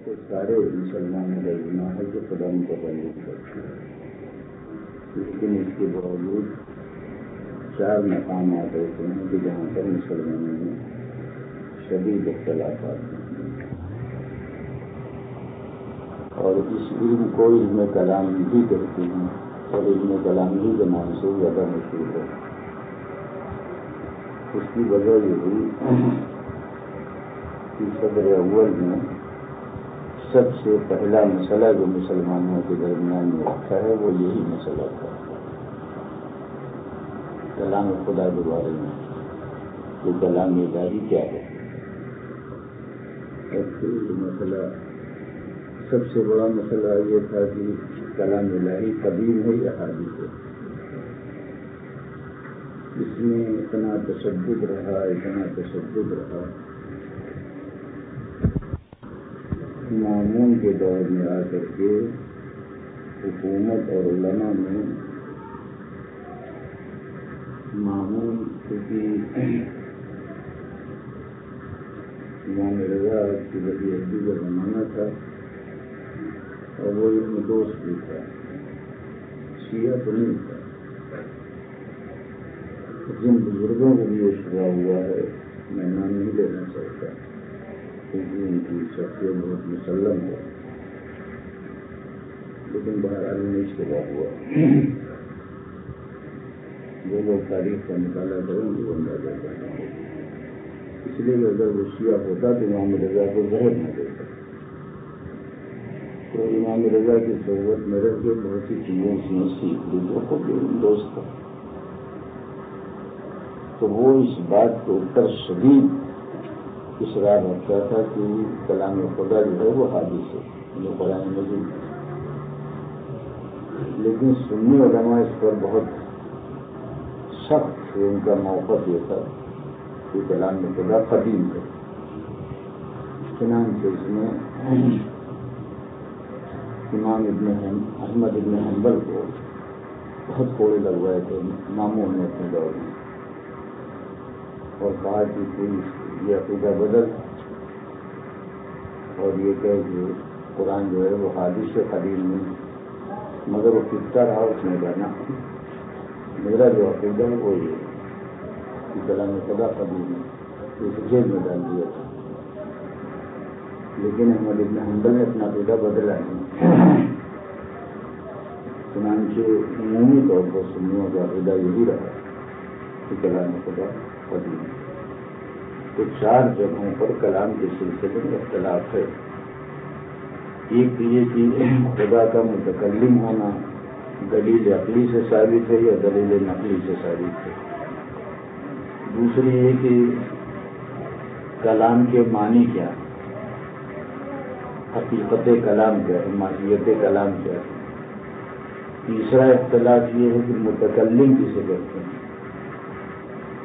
کہ سارے مسلمانوں کا گناہ ہے جو خدا متعلق کرتے ہیں، لیکن اس کے باوجود 4 مقامات ہوتے ہیں کہ جہاں پر مسلمانوں میں شدید اختلافات ہیں، اور اس علم کو علم کلام بھی کہتے ہیں اور علم کلام ہی کے نام سے زیادہ مشہور ہے۔ اس کی وجہ یہ ہوئی کہ صدر اول میں سب سے پہلا مسئلہ جو مسلمانوں کے درمیان میں رکھا ہے وہ یہی مسئلہ تھا، کلام خدا کے بارے میں کہ کلام الہی کیا ہے۔ اور پھر یہ مسئلہ سب سے بڑا مسئلہ یہ تھا کہ کلام الہی قدیم ہے یا حادث ہے۔ اس میں اتنا تشدد رہا مامون کے دور میں آ کر کے حکومت اور علماء میں مامون کیونکہ امام رضا کی بڑی عہدی کا زمانہ تھا اور وہ علم دوست بھی تھا، شیعہ تو نہیں تھا۔ جن بزرگوں کو بھی یہ شبہ ہوا ہے، میں نام نہیں لینا چاہتا کیونکہ ان کی شخصیت بہت مسلم ہے، لیکن بہرحال میں اشتباہ ہوا۔ جو لوگ تاریخ کا مطالعہ کریں گے وہ اندازہ کریں گے، اس لیے کہ اگر وہ شیعہ ہوتا تو امام رضا کو زہر نہ دیتا، تو امام رضا کی صحبت میں رہ کے بہت سی چیزیں اس نے سیکھ لی جو خود دوست تھا، تو وہ اس بات کے اوپر شدید اصرار رکھتا تھا کہ کلام خدا جو ہے وہ حادث ہے، جو قرآن مجید ہے۔ لیکن سنی علماء اس پر بہت سخت ان کا موقف یہ تھا کہ کلام خدا قدیم ہے۔ چنانچہ اس میں امام احمد ابن حنبل کو بہت کوڑے لگوائے تھے مامون نے اپنے دور میں، اور کہا کہ یہ عقیدہ بدل اور یہ کہ قرآن جو ہے وہ حادث سے قدیم نہیں، مگر وہ کتا رہا اس نے کہنا میرا جو عقیدہ ہے وہ یہ کہ کلام خدا قدیم ہے، اسے جیل میں ڈال دیا تھا۔ لیکن احمد ابن حنبل نے اپنا عقیدہ بدلا نہیں، چنانچہ عمومی طور پر سنیوں کا عقیدہ یہی رہا کہ کلام خدا قدیم ہے۔ تو 4 جگہوں پر کلام کے سلسلے میں اختلاف ہے۔ ایک یہ کہ خدا کا متکلم ہونا دلیل عقلی سے ثابت ہے یا دلیل نقلی سے ثابت ہے۔ دوسری یہ کہ کلام کے معنی کیا ہے، حقیقت کلام کیا ہے، ماہیت کلام کیا ہے۔ تیسرا اختلاف یہ ہے کہ متکلم کسے کہتے ہیں،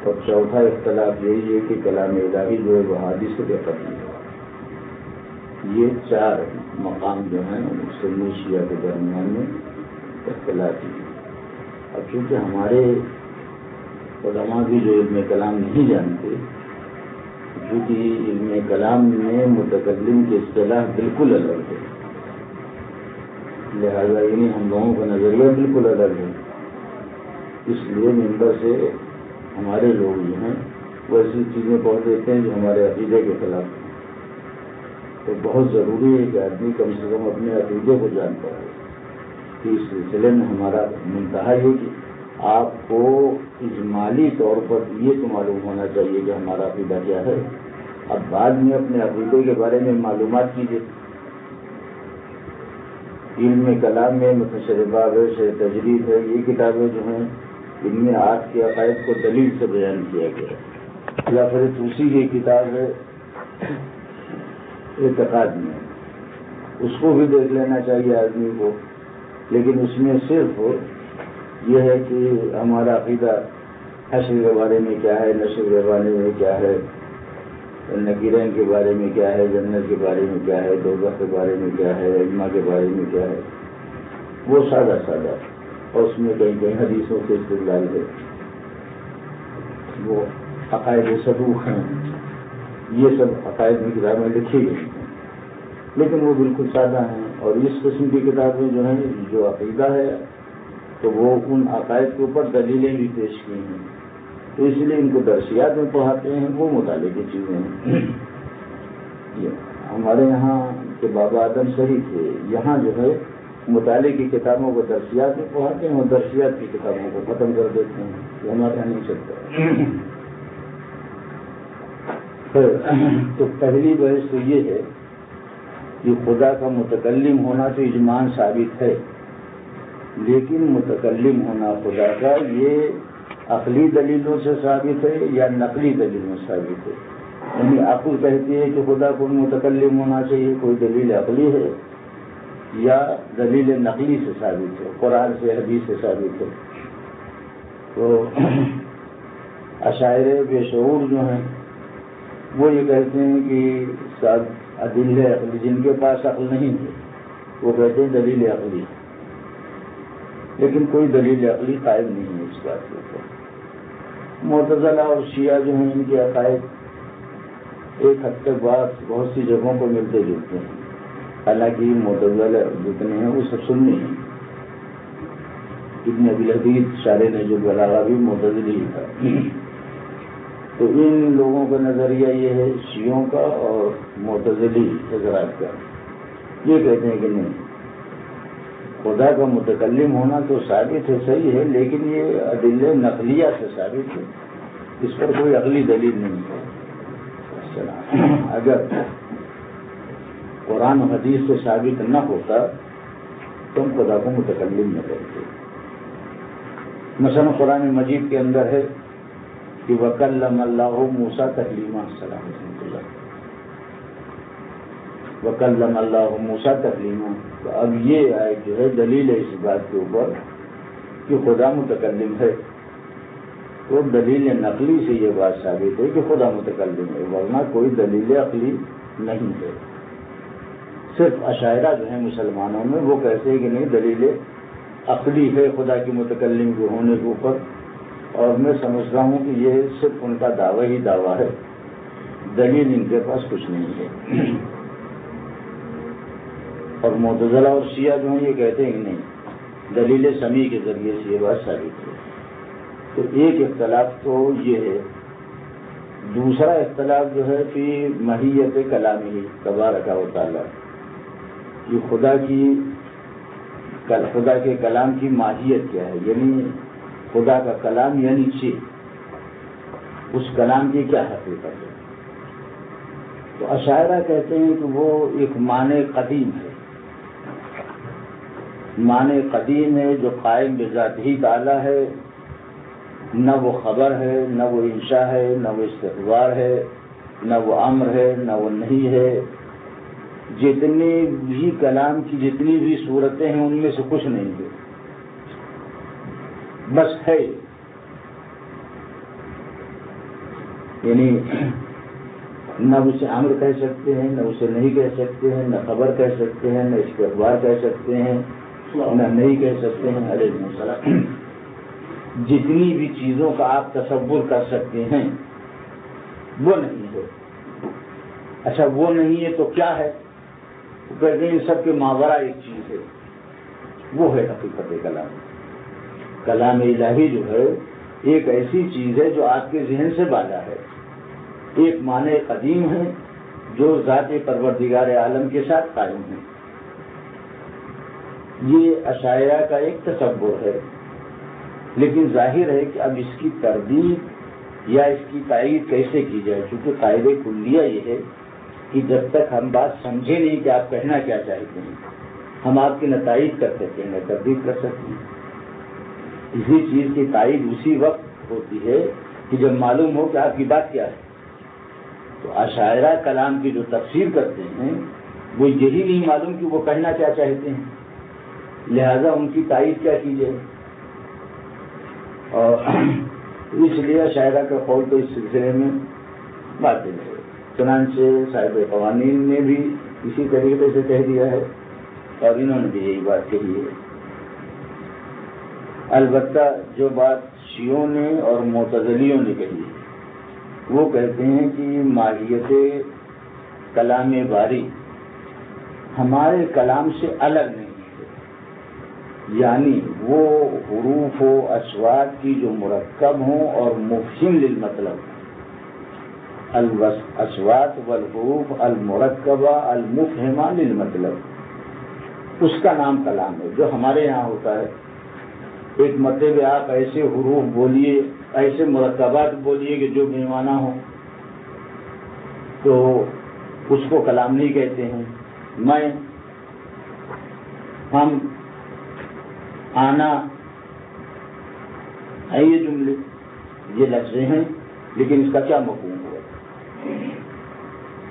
اور چوتھا اختلاف یہی ہے کہ کلام الہی جو ہے وہ حادث کے قدیم ہے۔ یہ 4 مقام جو ہیں سنی شیعہ کے درمیان میں اختلاف ہے۔ اب چونکہ ہمارے علماء بھی جو علم کلام نہیں جانتے، چونکہ علم کلام میں متکلم کی اصطلاح بالکل الگ ہے، لہذا یعنی ہم لوگوں کا نظریہ بالکل الگ ہے، اس لیے ممبر سے ہمارے لوگ جو ہیں وہ ایسی چیزیں پڑھ دیتے ہیں جو ہمارے عقیدے کے خلاف ہیں۔ تو بہت ضروری ہے کہ آدمی کم سے کم اپنے عقیدے کو جانتا ہے کہ اس سلسلے میں ہمارا منتہا یہ کہ آپ کو اجمالی طور پر یہ تو معلوم ہونا چاہیے کہ ہمارا عقیدہ کیا ہے، اب بعد میں اپنے عقیدے کے بارے میں معلومات کیجیے۔ علم کلام میں متشربہ ہے، تجرید ہے، یہ کتابیں جو ہیں ان میں آپ کے عقائد کو دلیل سے بیان کیا گیا ہے، یا پھر دوسری یہ کتاب ہے اعتقاد میں، اس کو بھی دیکھ لینا چاہیے آدمی کو، لیکن اس میں صرف یہ ہے کہ ہمارا عقیدہ حشر کے بارے میں کیا ہے، نشر کے بارے میں کیا ہے، نکیرین کے بارے میں کیا ہے، جنت کے بارے میں کیا ہے، دوزخ کے بارے میں کیا ہے، اجماع کے بارے میں کیا ہے، وہ سادہ اور اس میں کہیں کہیں حدیثوں سے استدلال ہے، وہ عقائد صدوق ہیں، یہ سب عقائد میں کتابیں لکھی گئی ہیں، لیکن وہ بالکل سادہ ہیں. اور اس قسم کی کتابیں جو ہیں جو عقیدہ ہے تو وہ ان عقائد کے اوپر دلیلیں بھی پیش کی ہیں، تو اس لیے ان کو درسیات میں پڑھاتے ہیں. وہ مطالعے کی چیزیں ہیں. ہمارے یہاں کے بابا آدم شریف تھے، یہاں جو ہے مطالعے کی کتابوں کو درسیات میں پڑھاتے ہیں اور درسیات کی کتابوں کو ختم کر دیتے ہیں. یہ ہمارے یہاں نہیں چلتا. تو پہلی بحث تو یہ ہے کہ خدا کا متکلم ہونا تو اجماعاً ثابت ہے، لیکن متکلم ہونا خدا کا یہ عقلی دلیلوں سے ثابت ہے یا نقلی دلیلوں سے ثابت ہے. یعنی عقل کہتی ہے کہ خدا کو متکلم ہونا چاہیے، کوئی دلیل عقلی ہے، یا دلیل نقلی سے ثابت ہے، قرآن سے حدیث سے ثابت ہے. تو اشاعرے بے شعور جو ہیں وہ یہ کہتے ہیں کہ ادلہ عقلی، جن کے پاس عقل نہیں ہے وہ کہتے ہیں دلیل عقلی، لیکن کوئی دلیل عقلی قائم نہیں ہے اس بات کے اوپر. معتزلہ اور شیعہ جو ہیں ان کے عقائد ایک حد تک بہت سی جگہوں کو ملتے جلتے ہیں، حالانکہ معتزلہ جتنے ہیں وہ سب سنی ہیں. ابن ابی الحدید شارح نہج البلاغہ بھی معتزلی ہی تھا. تو ان لوگوں کا نظریہ یہ ہے شیعوں کا اور معتزلی حضرات کا، یہ کہتے ہیں کہ نہیں، خدا کا متکلم ہونا تو ثابت ہے، صحیح ہے، لیکن یہ ادلہ نقلیہ سے ثابت ہے، اس پر کوئی عقلی دلیل نہیں ہے. اگر قرآن و حدیث سے ثابت نہ ہوتا تو ہم خدا کو متکلم نہ کرتے. مثلا قرآن مجید کے اندر ہے کہ وَكَلَّمَ اللَّهُ مُوسَىٰ تَكْلِيمًا. السلام علیکم. وَكَلَّمَ اللَّهُ مُوسَىٰ تَكْلِيمًا. تو اب یہ آیت جو ہے دلیل ہے اس بات کے اوپر کہ خدا متکلم ہے، تو دلیل نقلی سے یہ بات ثابت ہے کہ خدا متکلم ہے، ورنہ کوئی دلیل عقلی نہیں ہے. صرف اشاعرہ جو ہیں مسلمانوں میں وہ کہتے ہیں کہ نہیں، دلیل عقلی ہے خدا کے متکلم کے ہونے کے اوپر. اور میں سمجھتا ہوں کہ یہ صرف ان کا دعویٰ ہی دعویٰ ہے، دلیل ان کے پاس کچھ نہیں ہے. اور معتزلہ اور شیعہ جو ہیں یہ کہتے ہیں کہ نہیں، دلیل سمیع کے ذریعے سے یہ بات ثابت ہے. تو ایک اختلاف تو یہ ہے. دوسرا اختلاف جو ہے فی ماہیت کلامہ تبارک و تعالی، کہ خدا کے کلام کی ماہیت کیا ہے، یعنی خدا کا کلام یعنی چیز، اس کلام کی کیا حقیقت ہے. تو اشاعرہ کہتے ہیں کہ وہ ایک معنی قدیم ہے، معنی قدیم ہے جو قائم بذات ہی تعالی ہے، نہ وہ خبر ہے، نہ وہ انشاء ہے، نہ وہ استخبار ہے، نہ وہ امر ہے، نہ وہ نہیں ہے. جتنی بھی کلام کی جتنی بھی صورتیں ہیں ان میں سے کچھ نہیں ہے، بس ہے. یعنی نہ اسے امر کہہ سکتے ہیں، نہ اسے نہیں کہہ سکتے ہیں، نہ خبر کہہ سکتے ہیں، نہ استخبار کہہ سکتے ہیں، نہ نہیں کہہ سکتے ہیں. علیہ السلام. جتنی بھی چیزوں کا آپ تصور کر سکتے ہیں وہ نہیں ہے. اچھا وہ نہیں ہے تو کیا ہے؟ وہ کہتے ہیں ان سب کے ماورا ایک چیز ہے، وہ ہے حقیقت کلام. کلام الہی جو ہے ایک ایسی چیز ہے جو آپ کے ذہن سے بالا ہے، ایک معنی قدیم ہے جو ذات پروردگار عالم کے ساتھ قائم ہے. یہ اشاعرہ کا ایک تصور ہے، لیکن ظاہر ہے کہ اب اس کی تردید یا اس کی تائید کیسے کی جائے، چونکہ قاعدہ کلیہ یہ ہے کہ جب تک ہم بات سمجھے نہیں کہ آپ کہنا کیا چاہتے ہیں، ہم آپ کی نہ تائید کر سکتے ہیں نہ تردید کر سکتے ہیں. اسی چیز کی تائید اسی وقت ہوتی ہے کہ جب معلوم ہو کہ آپ کی بات کیا ہے. تو اشاعرہ کلام کی جو تفسیر کرتے ہیں وہ یہی نہیں معلوم کہ وہ کہنا کیا چاہتے ہیں، لہذا ان کی تائید کیا کی جائے. اور اس لیے اشاعرہ کا قول تو اس سلسلے میں باطل ہے. چنانچہ صاحب قوانین نے بھی اسی طریقے سے کہہ دیا ہے اور انہوں نے بھی یہی بات کہی ہے. البتہ جو بات شیعوں نے اور معتزلیوں نے کہی ہے وہ کہتے ہیں کہ ماہیت کلام باری ہمارے کلام سے الگ نہیں ہے، یعنی وہ حروف و اصوات کی جو مرکب ہوں اور مفہم للمطلب، الاصوات والحروف المرکبہ المفہمہ للمطلب، اس کا نام کلام ہے جو ہمارے یہاں ہوتا ہے۔ ایک مرتبہ آپ ایسے حروف بولیے، ایسے مرکبات بولیے کہ جو بے معنی ہوں، تو اس کو کلام نہیں کہتے ہیں۔ میں، ہم، آنا، یہ جملے، یہ لفظ ہیں، لیکن اس کا کیا مفہوم ہوا؟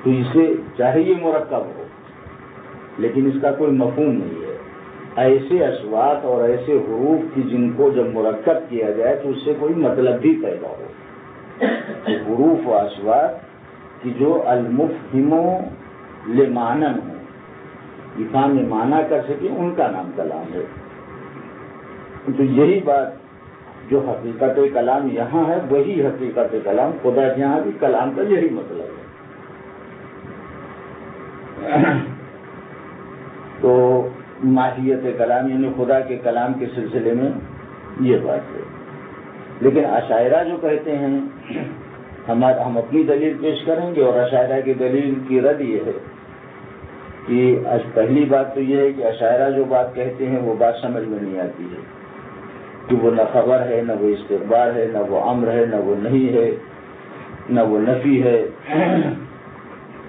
تو اسے چاہے یہ مرکب ہو لیکن اس کا کوئی مفہوم نہیں ہے۔ ایسے اصوات اور ایسے حروف کی جن کو جب مرکب کیا جائے تو اس سے کوئی مطلب بھی پیدا ہو، حروف و اصوات کی جو المفہموں لمعنن ہوں، افہام معنی کر سکے، ان کا نام کلام ہے۔ تو یہی بات جو حقیقت کلام یہاں ہے وہی حقیقت کلام خدا کے یہاں بھی کلام کا یہی مطلب ہے۔ تو ماہیت کلام یعنی خدا کے کلام کے سلسلے میں یہ بات ہے۔ لیکن اشاعرہ جو کہتے ہیں، ہم اپنی دلیل پیش کریں گے، اور اشاعرہ کی دلیل کی رد یہ ہے کہ پہلی بات تو یہ ہے کہ اشاعرہ جو بات کہتے ہیں وہ بات سمجھ میں نہیں آتی ہے، کہ وہ نہ خبر ہے، نہ وہ استقبال ہے، نہ وہ امر ہے، نہ وہ نہیں ہے، نہ وہ نفی ہے،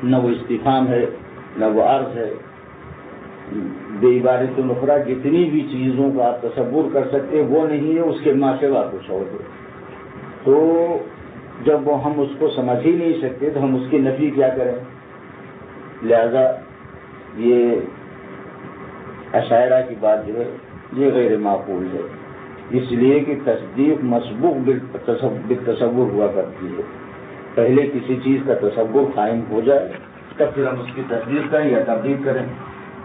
نہ وہ استفہام ہے، نہ وہ عرض ہے۔ بے عبارت اخرى جتنی بھی چیزوں کا آپ تصور کر سکتے ہیں وہ نہیں ہے، اس کے ما سوا کچھ اور ہے۔ تو جب ہم اس کو سمجھ ہی نہیں سکتے تو ہم اس کی نفی کیا کریں؟ لہذا یہ اشاعرہ کی بات جو ہے یہ غیر معقول ہے، اس لیے کہ تصدیق مسبوق بالتصور ہوا کرتی ہے۔ پہلے کسی چیز کا تصور قائم ہو جائے تب پھر ہم اس کی تصدیق کریں یا تردید کریں،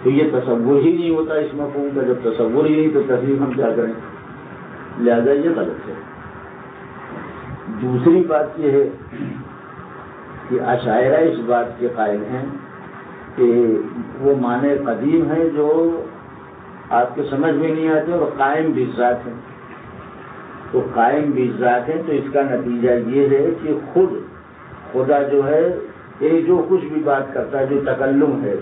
تو یہ تصور ہی نہیں ہوتا اس مفہوم کا۔ جب تصور ہی نہیں تو تصدیق ہم کیا کریں؟ لہذا یہ غلط ہے۔ دوسری بات یہ ہے کہ اشاعرہ اس بات کے قائل ہیں کہ وہ معنی قدیم ہیں جو آپ کے سمجھ میں نہیں آتے، اور قائم بالذات ہیں۔ تو قائم بالذات ہیں تو اس کا نتیجہ یہ ہے کہ خدا جو ہے یہ جو کچھ بھی بات کرتا ہے، جو تکلم ہے،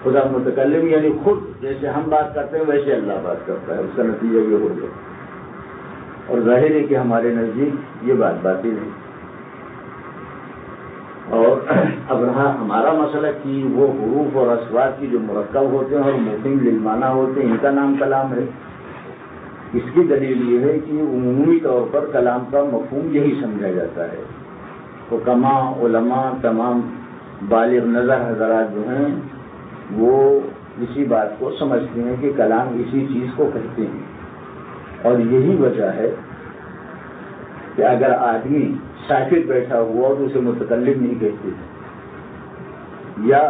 خدا متکلم یعنی خود جیسے ہم بات کرتے ہیں ویسے اللہ بات کرتا ہے، اس کا نتیجہ یہ ہو گیا۔ اور ظاہر ہے کہ ہمارے نزدیک یہ بات باطل ہے۔ اور اب رہا ہمارا مسئلہ کہ وہ حروف اور اصوات کی جو مرکب ہوتے ہیں اور مفہوم للمعنی ہوتے ہیں، ان کا نام کلام ہے۔ اس کی دلیل یہ ہے کہ عمومی طور پر کلام کا مفہوم یہی سمجھا جاتا ہے۔ حکماء، علماء، تمام بالغ نظر حضرات جو ہیں وہ اسی بات کو سمجھتے ہیں کہ کلام اسی چیز کو کہتے ہیں۔ اور یہی وجہ ہے کہ اگر آدمی ساکت بیٹھا ہوا تو اسے متکلم نہیں کہتے، یا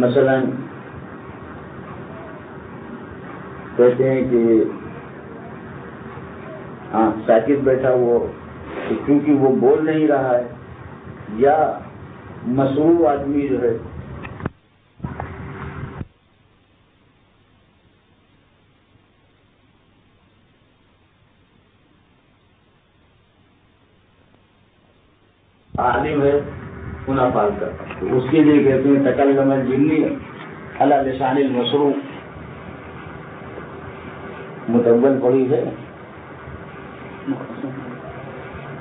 مثلا کہتے ہیں کہ ہاں ساکت بیٹھا ہوا کیونکہ وہ بول نہیں رہا ہے، یا مسروع آدمی جو ہے عالم ہے انہا پال کر، تو اس کے لیے کہتے ہیں تکلم الجنی علی لسان المسروع۔ متول پڑھی ہے،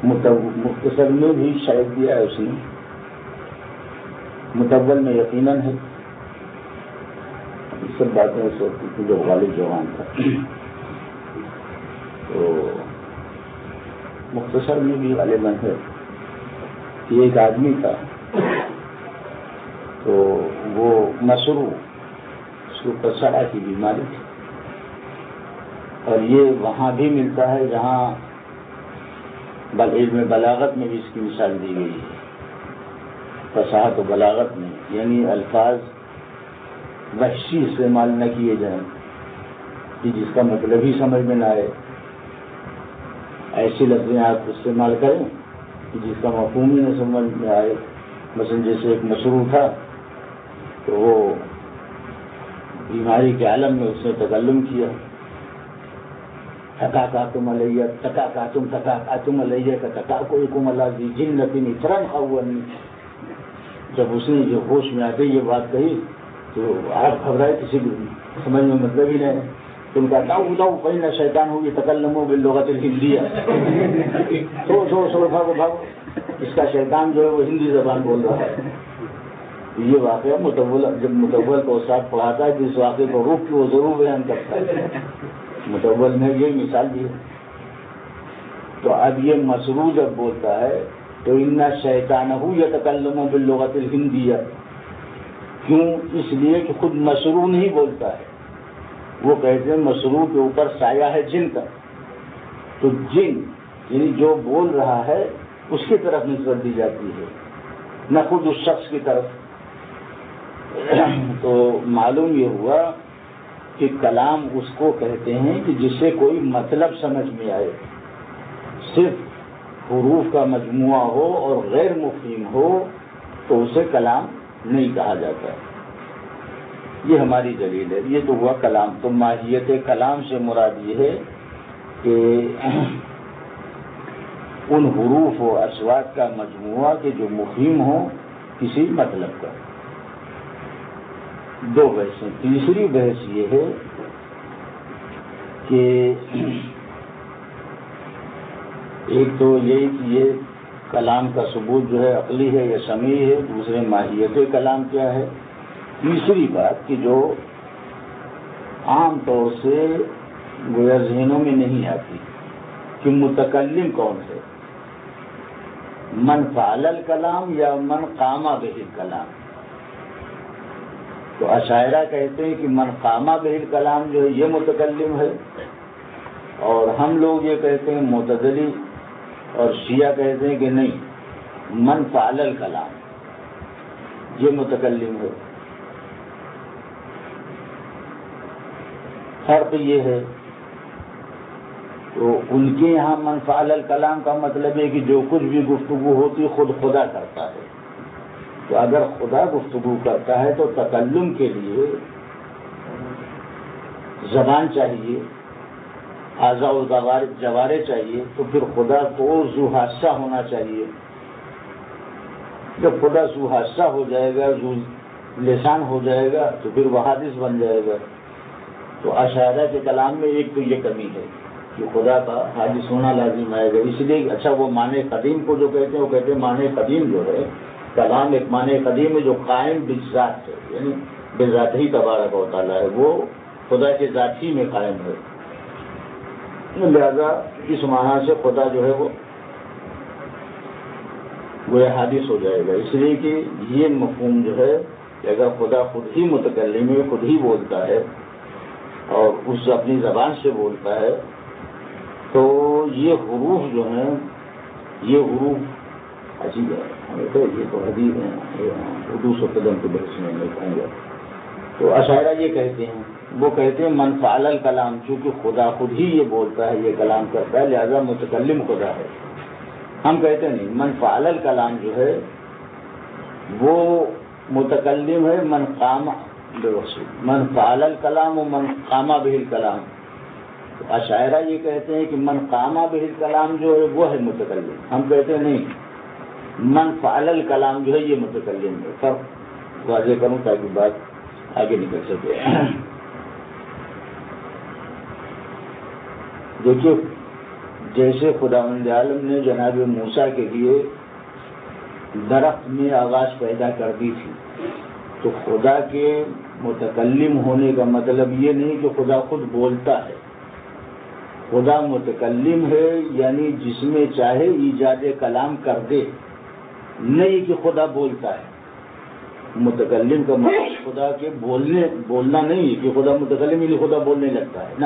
مختصر میں بھی شاید دیا ہے اس نے، متول میں یقیناً ہے۔ اس سب باتیں اس وقت کی جو غالب جوان تھا، تو مختصر میں بھی غالباً ہے۔ ایک آدمی تھا تو وہ مسروع، اس کو کسرہ کی بیماری تھی، اور یہ وہاں بھی ملتا ہے جہاں علم بلاغت میں بھی اس کی مثال دی گئی ہے۔ فصاحت و بلاغت میں یعنی الفاظ وحشی استعمال نہ کیے جائیں کہ جس کا مطلب ہی سمجھ میں نہ آئے، ایسی لفظیں آپ استعمال کریں کہ جس کا مفہوم ہی نہ سمجھ میں آئے۔ مثلا جیسے ایک مشروع تھا تو تو وہ بیماری کے عالم میں اس نے تکلم کیا، تکاکاتم علیہ تکاکاتم علیہ کا تکاکم اللہ دی جنت فرن اول۔ جب اس نے یہ ہوش میں آتے یہ بات کہی تو آپ گھبرائے، کسی بھی سمجھ میں مطلب ہی نہیں، تم کا داؤ فإن شیطان ہو یہ تکلموا باللغۃ الہندیہ، سو بھاگو بھاگو، اس کا شیطان جو ہے وہ ہندی زبان بول رہا ہے۔ یہ واقعہ متول جب متول کو استاد پڑھاتا ہے کہ اس واقعے کو روک کے وہ ضرور بیان کرتا ہے، متول میں یہ مثال بھی ہے۔ تو اب یہ مسروع جب بولتا ہے تو ان شیطانہ یتکلم باللغۃ الہندیہ، کیوں؟ اس لیے کہ خود مسروع نہیں بولتا ہے، وہ کہتے ہیں مسروع کے اوپر سایہ ہے جن کا، تو جن یعنی جو بول رہا ہے اس کی طرف نسبت دی جاتی ہے، نہ خود اس شخص کی طرف۔ تو معلوم یہ ہوا کہ کلام اس کو کہتے ہیں کہ جس سے کوئی مطلب سمجھ میں آئے، صرف حروف کا مجموعہ ہو اور غیر مفہوم ہو تو اسے کلام نہیں کہا جاتا۔ یہ ہماری دلیل ہے، یہ تو ہوا کلام۔ تو ماہیت کلام سے مراد یہ ہے کہ ان حروف و اصوات کا مجموعہ کہ جو مفہوم ہو کسی مطلب کا۔ دو بحثیں۔ تیسری بحث یہ ہے کہ ایک تو یہی کہ یہ کلام کا ثبوت جو ہے عقلی ہے یا سمعی ہے، دوسرے ماہیت کلام کیا ہے، تیسری بات کہ جو عام طور سے گویا ذہنوں میں نہیں آتی کہ متکلم کون ہے، من فعل الکلام یا من قام بہ الکلام۔ تو اشاعرہ کہتے ہیں کہ من قام بہ الکلام جو ہے یہ متکلم ہے، اور ہم لوگ یہ کہتے ہیں معتزلی اور شیعہ کہتے ہیں کہ نہیں، من فعل الکلام یہ متکلم ہے۔ فرق یہ ہے، تو ان کے یہاں من فعل الکلام کا مطلب ہے کہ جو کچھ بھی گفتگو ہوتی خود خدا کرتا ہے۔ تو اگر خدا گفتگو کرتا ہے تو تکلم کے لیے زبان چاہیے، اعضاء و جوارے چاہیے، تو پھر خدا کو ذو حادثہ ہونا چاہیے۔ جب خدا ذو حادثہ ہو جائے گا، ذو لسان ہو جائے گا، تو پھر وہ حادث بن جائے گا۔ تو اشاعرہ کے کلام میں ایک تو یہ کمی ہے کہ خدا کا حادث ہونا لازم آئے گا، اس لیے اچھا وہ معنی قدیم کو جو کہتے ہیں وہ کہتے ہیں معنی قدیم جو ہے کلام ایک معنی قدیم ہے جو قائم بذات ہے، یعنی بذات ہی تبارک و تعالیٰ ہے، وہ خدا کے ذات ہی میں قائم ہے، لہذا اس معنی سے خدا جو ہے وہ حادث ہو جائے گا۔ اس لیے کہ یہ مفہوم جو ہے کہ اگر خدا خود ہی متکلم ہے، خود ہی بولتا ہے اور اس اپنی زبان سے بولتا ہے، تو یہ حروف جو ہیں یہ حروف عجیب ہے، یہ تو حدیث ہے، اردو و قدم کے بحث میں نہیں کہوں گا۔ تو اشاعرہ یہ کہتے ہیں، وہ کہتے ہیں من فعل الکلام، چونکہ خدا خود ہی یہ بولتا ہے، یہ کلام کرتا ہے، لہذا متکلم خدا ہے۔ ہم کہتے نہیں، من فعل الکلام جو ہے وہ متکلم ہے، من فعل الکلام و من قام بہ الکلام۔ اشاعرہ یہ کہتے ہیں کہ من قام بہ الکلام جو ہے وہ ہے متکلم، ہم کہتے ہیں نہیں، من فعل الکلام جو ہے یہ متکلم ہے۔ فرق واضح کروں تاکہ بات آگے نکل سکے۔ دیکھیے، جیسے خداوند عالم نے جناب موسیٰ کے لیے درخت میں آواز پیدا کر دی تھی، تو خدا کے متکلم ہونے کا مطلب یہ نہیں کہ خدا خود بولتا ہے، خدا متکلم ہے یعنی جس میں چاہے ایجاد کلام کر دے، نہیں کہ خدا بولتا ہے۔ متکلم کا مطلب خدا کے بولنا نہیں ہے کہ خدا متکلم یعنی خدا بولنے لگتا ہے، نہ،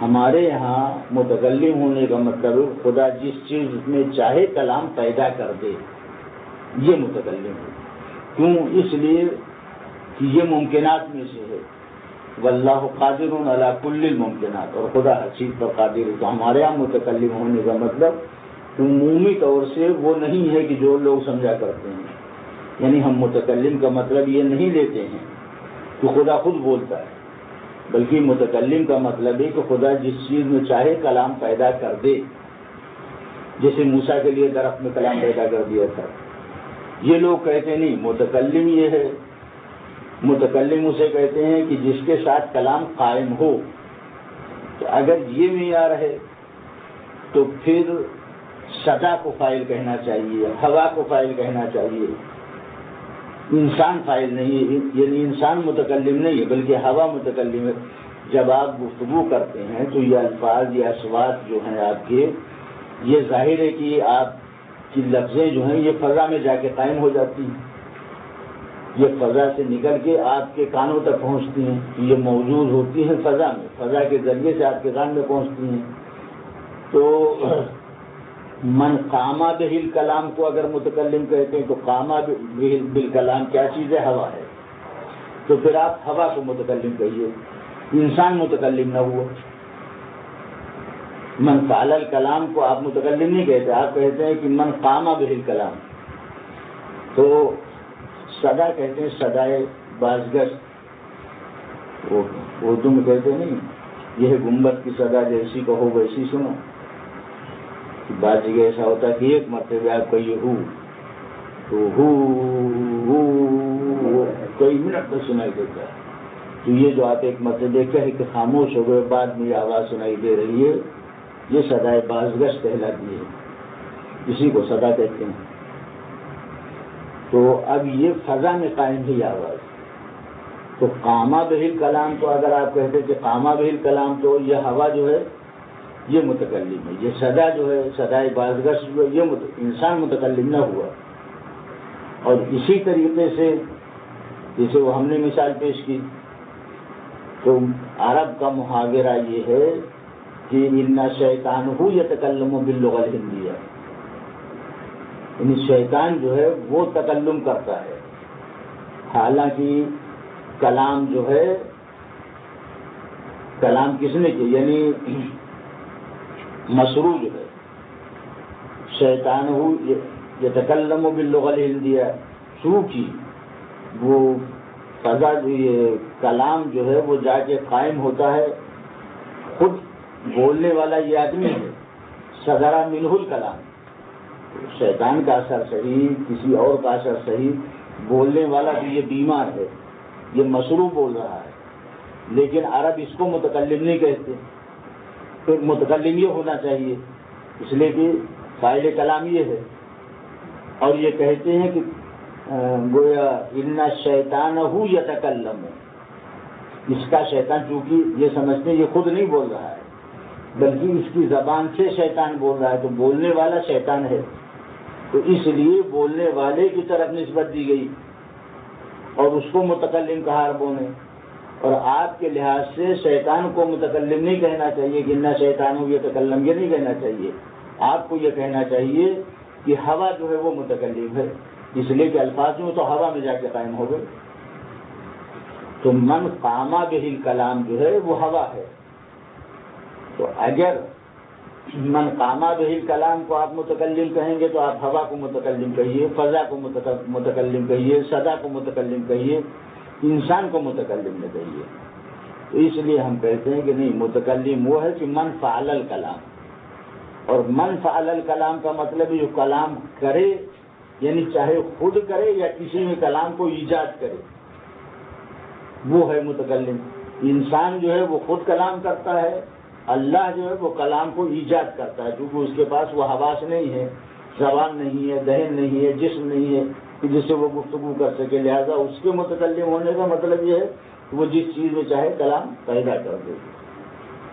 ہمارے یہاں متکلم ہونے کا مطلب خدا جس چیز میں چاہے کلام پیدا کر دے، یہ متکلم ہے۔ کیوں؟ اس لیے کہ یہ ممکنات میں سے ہے، واللہ قادر علی کل الممکنات، اور خدا ہر چیز پر قادر ہے۔ تو ہمارے یہاں متکلم ہونے کا مطلب عمومی طور سے وہ نہیں ہے کہ جو لوگ سمجھا کرتے ہیں، یعنی ہم متکلم کا مطلب یہ نہیں لیتے ہیں کہ خدا خود بولتا ہے، بلکہ متکلم کا مطلب ہے کہ خدا جس چیز میں چاہے کلام پیدا کر دے، جیسے موسیٰ کے لیے درخت میں کلام پیدا کر دیا تھا۔ یہ لوگ کہتے نہیں متکلم یہ ہے، متکلم اسے کہتے ہیں کہ جس کے ساتھ کلام قائم ہو۔ تو اگر یہ معیار ہے تو پھر صدا کو فاعل کہنا چاہیے، ہوا کو فاعل کہنا چاہیے، انسان فاعل نہیں ہے، یعنی انسان متکلم نہیں ہے بلکہ ہوا متکلم ہے۔ جب آپ گفتگو کرتے ہیں تو یہ الفاظ، یہ اصوات جو ہیں آپ کے، یہ ظاہر ہے کہ آپ کی لفظیں جو ہیں یہ فضا میں جا کے قائم ہو جاتی ہیں، یہ فضا سے نکل کے آپ کے کانوں تک پہنچتی ہیں، یہ موجود ہوتی ہیں فضا میں، فضا کے ذریعے سے آپ کے کان میں پہنچتی ہیں۔ تو من قام بہ الکلام کو اگر متکلم کہتے ہیں تو قام بالکلام کیا چیز ہے؟ ہوا ہے۔ تو پھر آپ ہوا کو متکلم کہیے، انسان متکلم نہ ہوا۔ من فعل الکلام کو آپ متکلم نہیں کہتے، آپ کہتے ہیں کہ من قام بہ الکلام۔ تو صدا کہتے ہیں، صدائے بازگشت، اردو میں کہتے نہیں یہ گنبد کی صدا جیسی کہو ویسی سنو۔ بعض جگہ ایسا ہوتا ہے کہ ایک مرتبہ آپ کہیے ہو تو ہو کئی منٹ میں سنائی دیتا ہے۔ تو یہ جو آپ ایک مرتبہ کہے کہ خاموش ہو گئے، بعد میں یہ آواز سنائی دے رہی ہے، یہ صدائے بازگشت کہلاتی ہے، اسی کو صدا کہتے ہیں۔ تو اب یہ فضا میں قائم ہے یہ آواز۔ تو قامہ بہ الکلام کو اگر آپ کہتے کہ قامہ بہ الکلام، تو یہ ہوا جو ہے یہ متکلم ہے، یہ صدا جو ہے صدائے بازگشت جو ہے یہ انسان متکلم نہ ہوا۔ اور اسی طریقے سے جیسے وہ ہم نے مثال پیش کی، تو عرب کا محاورہ یہ ہے کہ ان شیطانہ یتکلم باللغۃ الہندیہ، یعنی شیطان جو ہے وہ تکلم کرتا ہے، حالانکہ کلام جو ہے، کلام کس نے کیا؟ یعنی مشروع جو ہے، شیطان یتکلم باللغۃ الہندیہ، چونکہ وہ فضا جو یہ کلام جو ہے وہ جا کے قائم ہوتا ہے، خود بولنے والا یہ آدمی ہے، صدر منہ الکلام، شیطان کا اثر صحیح، کسی اور کا اثر صحیح، بولنے والا تو یہ بیمار ہے، یہ مشروع بول رہا ہے، لیکن عرب اس کو متکلم نہیں کہتے۔ تو متکلم یہ ہونا چاہیے، اس لیے کہ فاعل کلام یہ ہے، اور یہ کہتے ہیں کہ گویا ان شیطانہ یتکلم، اس کا شیطان، چونکہ یہ سمجھتے ہیں یہ خود نہیں بول رہا ہے بلکہ اس کی زبان سے شیطان بول رہا ہے، تو بولنے والا شیطان ہے، تو اس لیے بولنے والے کی طرف نسبت دی گئی اور اس کو متکلم کہا عربوں نے۔ اور آپ کے لحاظ سے شیطان کو متکلم نہیں کہنا چاہیے کہ ان شیطان یتکلم، یہ نہیں کہنا چاہیے، آپ کو یہ کہنا چاہیے کہ ہوا جو ہے وہ متکلم ہے، اس لیے کہ الفاظ میں تو ہوا میں جا کے قائم ہو گئے۔ تو من قام بہ الکلام جو ہے وہ ہوا ہے۔ تو اگر من قام بہ الکلام کو آپ متکلم کہیں گے تو آپ ہوا کو متکلم کہیے، فضا کو متکلم کہیے، صدا کو متکلم کہیے، انسان کو متکلم نہ کہیے۔ تو اس لیے ہم کہتے ہیں کہ نہیں، متکلم وہ ہے کہ من فعل الکلام، اور من فعل الکلام کا مطلب جو کلام کرے، یعنی چاہے خود کرے یا کسی میں کلام کو ایجاد کرے، وہ ہے متکلم۔ انسان جو ہے وہ خود کلام کرتا ہے، اللہ جو ہے وہ کلام کو ایجاد کرتا ہے، کیونکہ اس کے پاس وہ حواس نہیں ہے، زبان نہیں ہے، ذہن نہیں ہے، جسم نہیں ہے کہ جس سے وہ گفتگو کر سکے، لہذا اس کے متکلم ہونے کا مطلب یہ ہے کہ وہ جس چیز میں چاہے کلام پیدا کر دے۔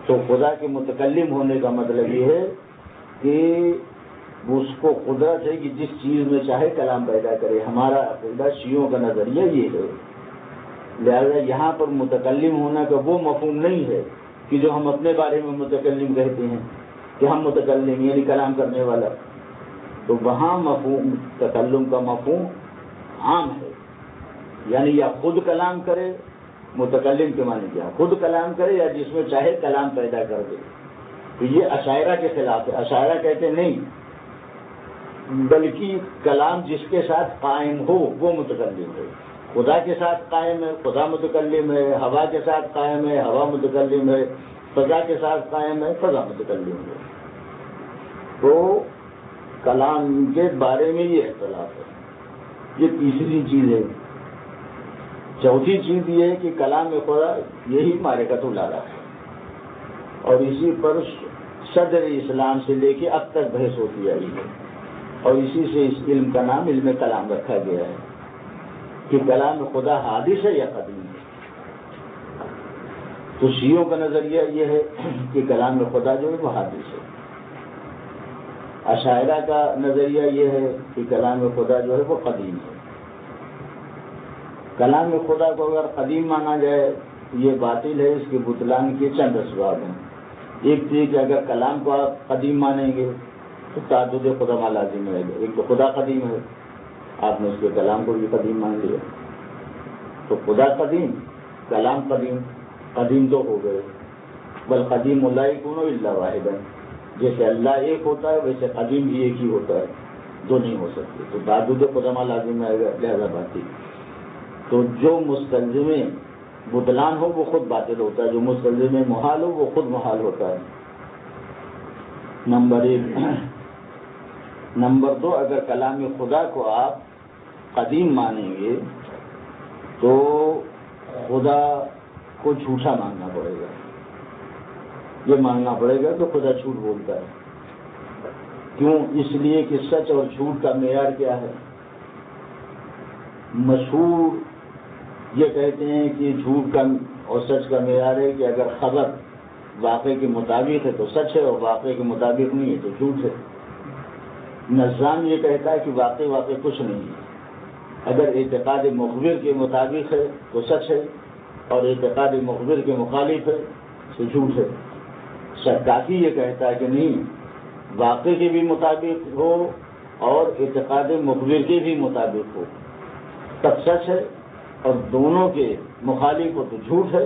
تو خدا کے متکلم ہونے کا مطلب یہ ہے کہ اس کو قدرت ہے کہ جس چیز میں چاہے کلام پیدا کرے۔ ہمارا عقیدہ شیعوں کا نظریہ یہ ہے، لہذا یہاں پر متکلم ہونا کا وہ مفہوم نہیں ہے کہ جو ہم اپنے بارے میں متکلم کہتے ہیں کہ ہم متکلم یعنی کلام کرنے والا۔ تو وہاں مفہوم تکلم کا مفہوم عام ہے، یعنی یا خود کلام کرے، متکلم کے معنی کیا، خود کلام کرے یا جس میں چاہے کلام پیدا کر دے۔ تو یہ اشاعرہ کے خلاف ہے۔ اشاعرہ کہتے نہیں بلکہ کلام جس کے ساتھ قائم ہو وہ متکلم ہے. خدا کے ساتھ قائم ہے، خدا متکلم ہے. ہوا کے ساتھ قائم ہے، ہوا متکلم ہے. فضا کے ساتھ قائم ہے، فضا متکلم ہے. تو کلام کے بارے میں یہ اختلاف ہے. یہ تیسری چیز ہے. چوتھی چیز یہ ہے کہ کلام خدا یہی معرکۃ الاعلیٰ ہے، اور اسی پر صدر اسلام سے لے کے اب تک بحث ہوتی آئی ہے، اور اسی سے اس علم کا نام علم کلام رکھا گیا ہے کہ کلام خدا حادث ہے یا قدیم ہے. تو شیعوں کا نظریہ یہ ہے کہ کلام خدا جو ہے وہ حادث ہے. اشاعرہ کا نظریہ یہ ہے کہ کلام خدا جو ہے وہ قدیم ہے. کلام خدا کو اگر قدیم مانا جائے تو یہ باطل ہے. اس کے بطلان کے چند اسباب ہیں. ایک تو یہ کہ اگر کلام کو آپ قدیم مانیں گے تو تعدد خدا لازم رہے گا. ایک تو خدا قدیم ہے، آپ نے اس کے کلام کو بھی قدیم مان لیا. تو خدا قدیم، کلام قدیم. قدیم تو ہو گئے، بل قدیم لا یکون الا واحدا. جیسے اللہ ایک ہوتا ہے ویسے قدیم بھی ایک ہی ہوتا ہے، دو نہیں ہو سکتے. تو تعدد خدا لازم رہے گا، لہذا باطل. تو جو مستلزم بطلان ہو وہ خود باطل ہوتا ہے، جو مستلزم محال ہو وہ خود محال ہوتا ہے. نمبر 1. نمبر 2، اگر کلام خدا کو آپ قدیم مانیں گے تو خدا کو جھوٹا ماننا پڑے گا. یہ ماننا پڑے گا کہ خدا جھوٹ بولتا ہے. کیوں؟ اس لیے کہ سچ اور جھوٹ کا معیار کیا ہے؟ مشہور یہ کہتے ہیں کہ جھوٹ کا اور سچ کا معیار ہے کہ اگر خبر واقعے کے مطابق ہے تو سچ ہے، اور واقعے کے مطابق نہیں ہے تو جھوٹ ہے. نظام یہ کہتا ہے کہ واقع کچھ نہیں ہے. اگر اعتقاد مخبر کے مطابق ہے تو سچ ہے، اور اعتقاد مخبر کے مخالف ہے تو جھوٹ ہے. شکاکی یہ کہتا ہے کہ نہیں، واقع کے بھی مطابق ہو اور اعتقاد مخبر کے بھی مطابق ہو تب سچ ہے، اور دونوں کے مخالف ہو تو جھوٹ ہے،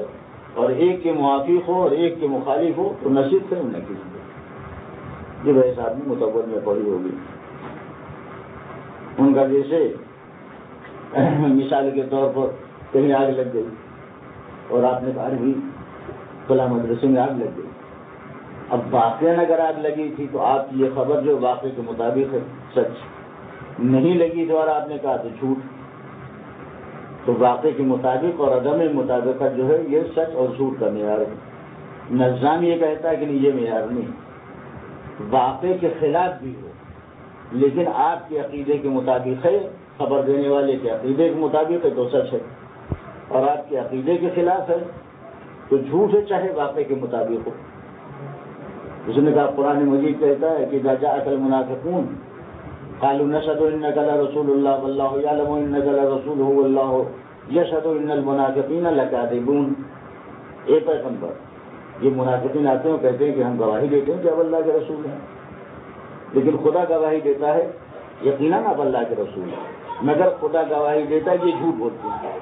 اور ایک کے موافق ہو اور ایک کے مخالف ہو تو نصیب ہے نقیص ہے. یہ بحث آدمی متبر میں پڑھی ہوگی. ان کا جیسے مثال کے طور پر کہیں آگ لگ گئی اور آپ نے کہا بھی فلاں مدرسے میں آگ لگ گئی. اب واقعاً اگر آگ لگی تھی تو آپ کی یہ خبر جو واقعے کے مطابق ہے سچ، نہیں لگی تو اور آپ نے کہا تو جھوٹ. تو واقعے کے مطابق اور عدم مطابقت جو ہے یہ سچ اور جھوٹ کا معیار ہے. نظام یہ کہتا ہے کہ نہیں، یہ معیار نہیں. واقعے کے خلاف بھی ہو لیکن آپ کے عقیدے کے مطابق ہے، خبر دینے والے کے عقیدے کے مطابق ہے تو سچ ہے، اور آپ کے عقیدے کے خلاف ہے تو جھوٹ ہے، چاہے واقعے کے مطابق ہو. اس نے کہا قرآن مجید کہتا ہے کہ اذا جاءك المنافقون قالوا نشهد انك لرسول الله والله يعلم انك لرسوله والله يشهد ان المنافقين لكاذبون. اے پیغمبر، یہ منافقین آتے ہیں کہتے ہیں کہ ہم گواہی دیتے ہیں کہ اب اللہ کے رسول ہیں، لیکن خدا گواہی دیتا ہے یقیناً اب اللہ کے رسول ہیں، مگر خدا گواہی دیتا ہے یہ جھوٹ بولتے ہیں.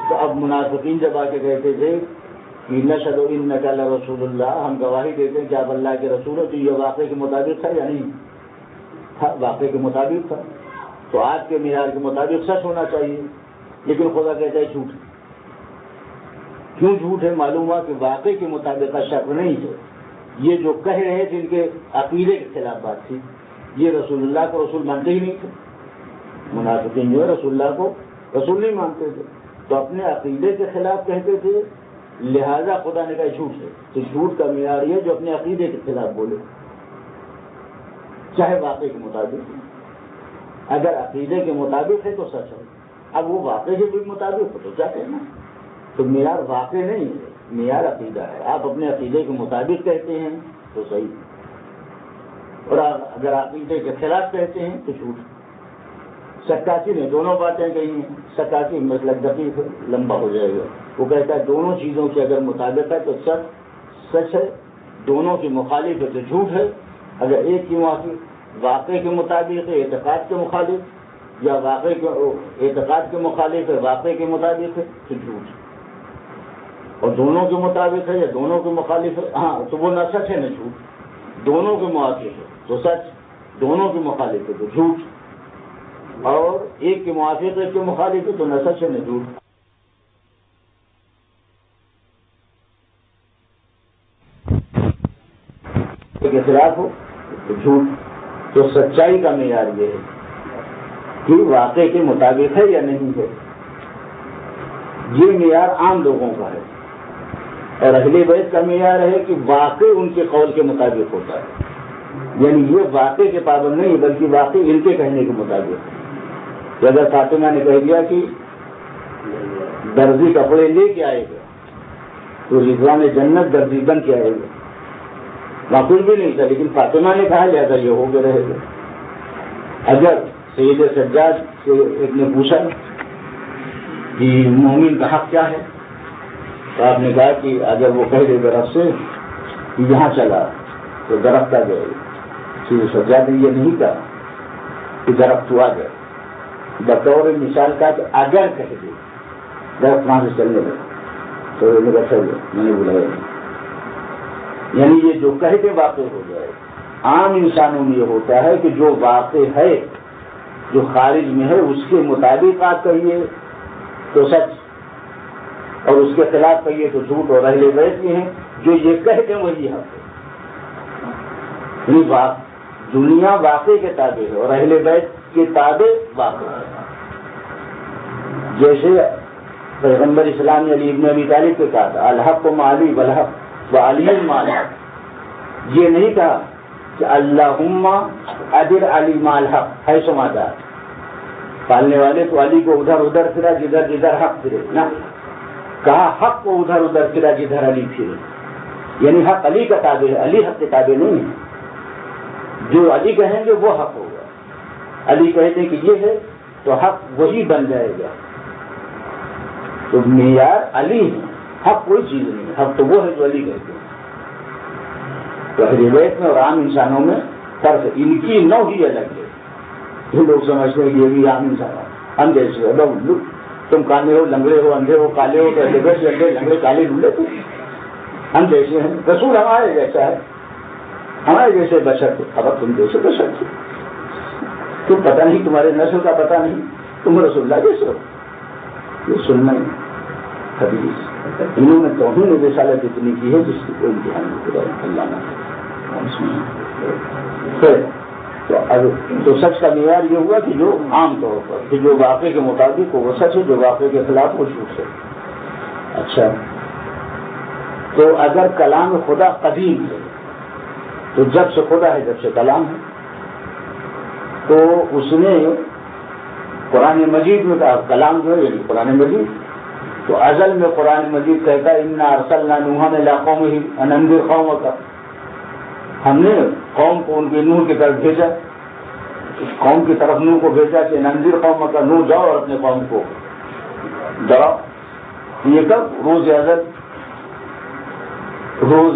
تو اب منافقین جب آ کے کہتے تھے کہ نشهد انک لرسول اللہ، ہم گواہی دیتے ہیں کہ اب اللہ کے رسول ہے، تو یہ واقعے کے مطابق تھا یا نہیں؟ واقعے کے مطابق تھا. تو آج کے معیار کے مطابق سچ ہونا چاہیے، لیکن خدا کہتا ہے جھوٹ. کیوں جھوٹ ہے؟ معلوم ہوا کہ واقعے کے مطابق کا شک نہیں ہے. یہ جو کہہ رہے ہیں جن کے عقیدے کے خلاف بات تھی، یہ رسول اللہ کو رسول مانتے ہی نہیں تھے. منافقین جو ہے رسول اللہ کو رسول نہیں مانتے تھے، تو اپنے عقیدے کے خلاف کہتے تھے، لہذا خدا نے کہا جھوٹ ہے. تو جھوٹ کا معیار یہ جو اپنے عقیدے کے خلاف بولے، چاہے واقعے کے مطابق. اگر عقیدے کے مطابق ہے تو سچ ہے، اب وہ واقعے کے بھی مطابق ہو تو کیا کہنا. تو معیار واقع نہیں ہے، معیار عقیدہ ہے. آپ اپنے عقیدے کے مطابق کہتے ہیں تو صحیح، اور اگر عقیدے کے خلاف کہتے ہیں تو جھوٹ. سکاسی نے دونوں باتیں کہی ہیں. سکاسی مطلب دقیق لمبا ہو جائے گا. وہ کہتا ہے دونوں چیزوں کے اگر مطابق ہے تو سچ ہے، دونوں کی مخالف ہے تو جھوٹ ہے. اگر ایک کی موافق واقعے کے مطابق ہے اعتقاد کے مخالف، یا واقعے کے اعتقاد کے مخالف ہے واقعے کے مطابق ہے تو جھوٹ. اور دونوں کے مطابق ہے یا دونوں کے مخالف ہے، ہاں تو وہ نہ سچ ہے نہ جھوٹ. دونوں کے موافق ہے تو سچ، دونوں کے مخالف ہے تو جھوٹ، اور ایک کے موافق ایک کے مخالف ہے تو نہ سچ ہے نہ جھوٹ۔ کے خلاف ہو تو جھوٹ۔ تو سچائی کا معیار یہ ہے کہ واقع کے مطابق ہے یا نہیں ہے، یہ معیار عام لوگوں کا ہے، اور اہل بیت کا معیار ہے کہ واقع ان کے قول کے مطابق ہوتا ہے، یعنی یہ واقع کے پابند نہیں بلکہ واقع ان کے کہنے کے مطابق ہے۔ اگر فاطمہ نے کہہ دیا کہ درزی کپڑے لے کے آئے گا تو رضوان جنت درزی بن کے آئے گا، وہاں کچھ بھی نہیں تھا، لیکن فاطمہ نے کہا لہذا یہ ہو گئے رہے گا۔ اگر سید سجاد سے ایک نے پوچھا کہ مومن کا حق کیا ہے تو آپ نے کہا کہ اگر وہ کہہ دے درخت سے کہ یہاں چلا تو درخت آ جائے گا۔ سید سجاد نے یہ نہیں کہا کہ درخت تو آ جائے، بطور مثال کا کہ اگر کہہ دے درخت وہاں سے چلنے لگا تو میں نے بلایا، یعنی یہ جو کہہ کے واقع ہو جائے۔ عام انسانوں میں یہ ہوتا ہے کہ جو واقع ہے جو خارج میں ہے اس کے مطابق آپ کہیے تو سچ، اور اس کے خلاف کہیے تو جھوٹ، اور اہل بیت یہ ہیں جو یہ کہہ کے وہی حق ہے، یعنی دنیا واقع کے تابع ہے اور اہل بیت کے تابع واقع ہے۔ جیسے پیغمبر اسلام نے علی ابن ابی طالب کے کہا تھا الحق مع علی والحق وعلی مع الحق، یہ نہیں کہا کہ اللہم ادر علی مع الحق حیث ما دار، پالنے والے تو علی کو ادھر ادھر پھرا جدھر جدھر حق پھرے، نہ کہا حق کو ادھر ادھر پھرا جدھر علی پھرے، یعنی حق علی کا تابع ہے، علی حق کے تابع نہیں ہے۔ جو علی کہیں گے وہ حق ہوگا، علی کہتے ہیں کہ یہ ہے تو حق وہی بن جائے گا۔ تو معیار علی ہے، حق کوئی چیز نہیں ہے، حق تو وہ ہے جو علی کہتے ہیں۔ تو اہل بیت میں اور عام انسانوں میں فرق ہے، ان کی نوع ہی الگ ہے۔ یہ لوگ سمجھتے ہیں کہ یہ بھی عام انسان ہے، ہم جیسے تم کانے ہو، لنگڑے ہو، اندھے ہو، کالے ہو، تو اہل بیت سے اندھے لنگڑے کالے ڈھونڈے تھے، ہم جیسے ہیں۔ رسول ہمارے جیسا ہے، ہمارے جیسے بشر تھے، اب تم جیسے بشر تھے، تم پتہ نہیں، تمہارے نسل کا پتہ نہیں، تم رسول اللہ جیسے ہو۔ یہ سننا حدیث انہوں نے توہین رسالت اتنی کی ہے جس کی کوئی امتحان اللہ نہ تو سچ کا معیار یہ ہوا کہ جو عام طور پر کہ جو واقع کے مطابق ہو وہ سچ ہے، جو واقع کے خلاف وہ جھوٹ ہے۔ اچھا، تو اگر کلام خدا قدیم ہے تو جب سے خدا ہے جب سے کلام ہے، تو اس نے قرآن مجید میں کہا کلام جو ہے یعنی قرآن مجید، تو ازل میں قرآن مجید کہتا ہے انا ارسلنا نوحا الی قومہ ان انذر قومک، ہم نے قوم کو ان کے نوح کی طرف بھیجا، قوم کی طرف نوح کو بھیجا کہ ان انذر قومک، نوح جاؤ اور اپنے قوم کو ڈراؤ۔ یہ کب؟ روز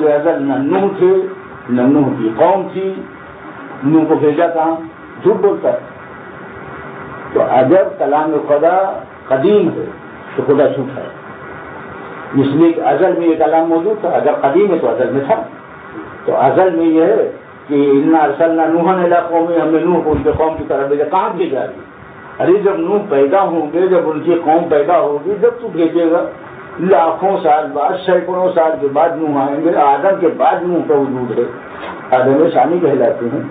ازل نہ نوح تھے نہ نوح کی قوم تھی، نوح کو بھیجا کہاں؟ جھوٹ بولتا ہے۔ تو اگر کلام خدا قدیم ہے تو خدا جھوٹا ہے، اس لیے کہ ازل میں یہ کلام موجود تھا، اگر قدیم ہے تو ازل میں تھا۔ تو ازل میں یہ ہے کہ انا ارسلنا نوحا الی قومہ، ہم نے نوح کو ان کے قوم کی طرف بھیجا۔ کہاں بھیجا؟ ارے جب نوح پیدا ہوں گے، جب ان کی قوم پیدا ہوگی، جب تو بھیجے گا، لاکھوں سال بعد، سینکڑوں سال کے بعد نوح آئیں گے، آدم کے بعد نوح کا وجود ہے، آدم ثانی کہلاتے ہیں۔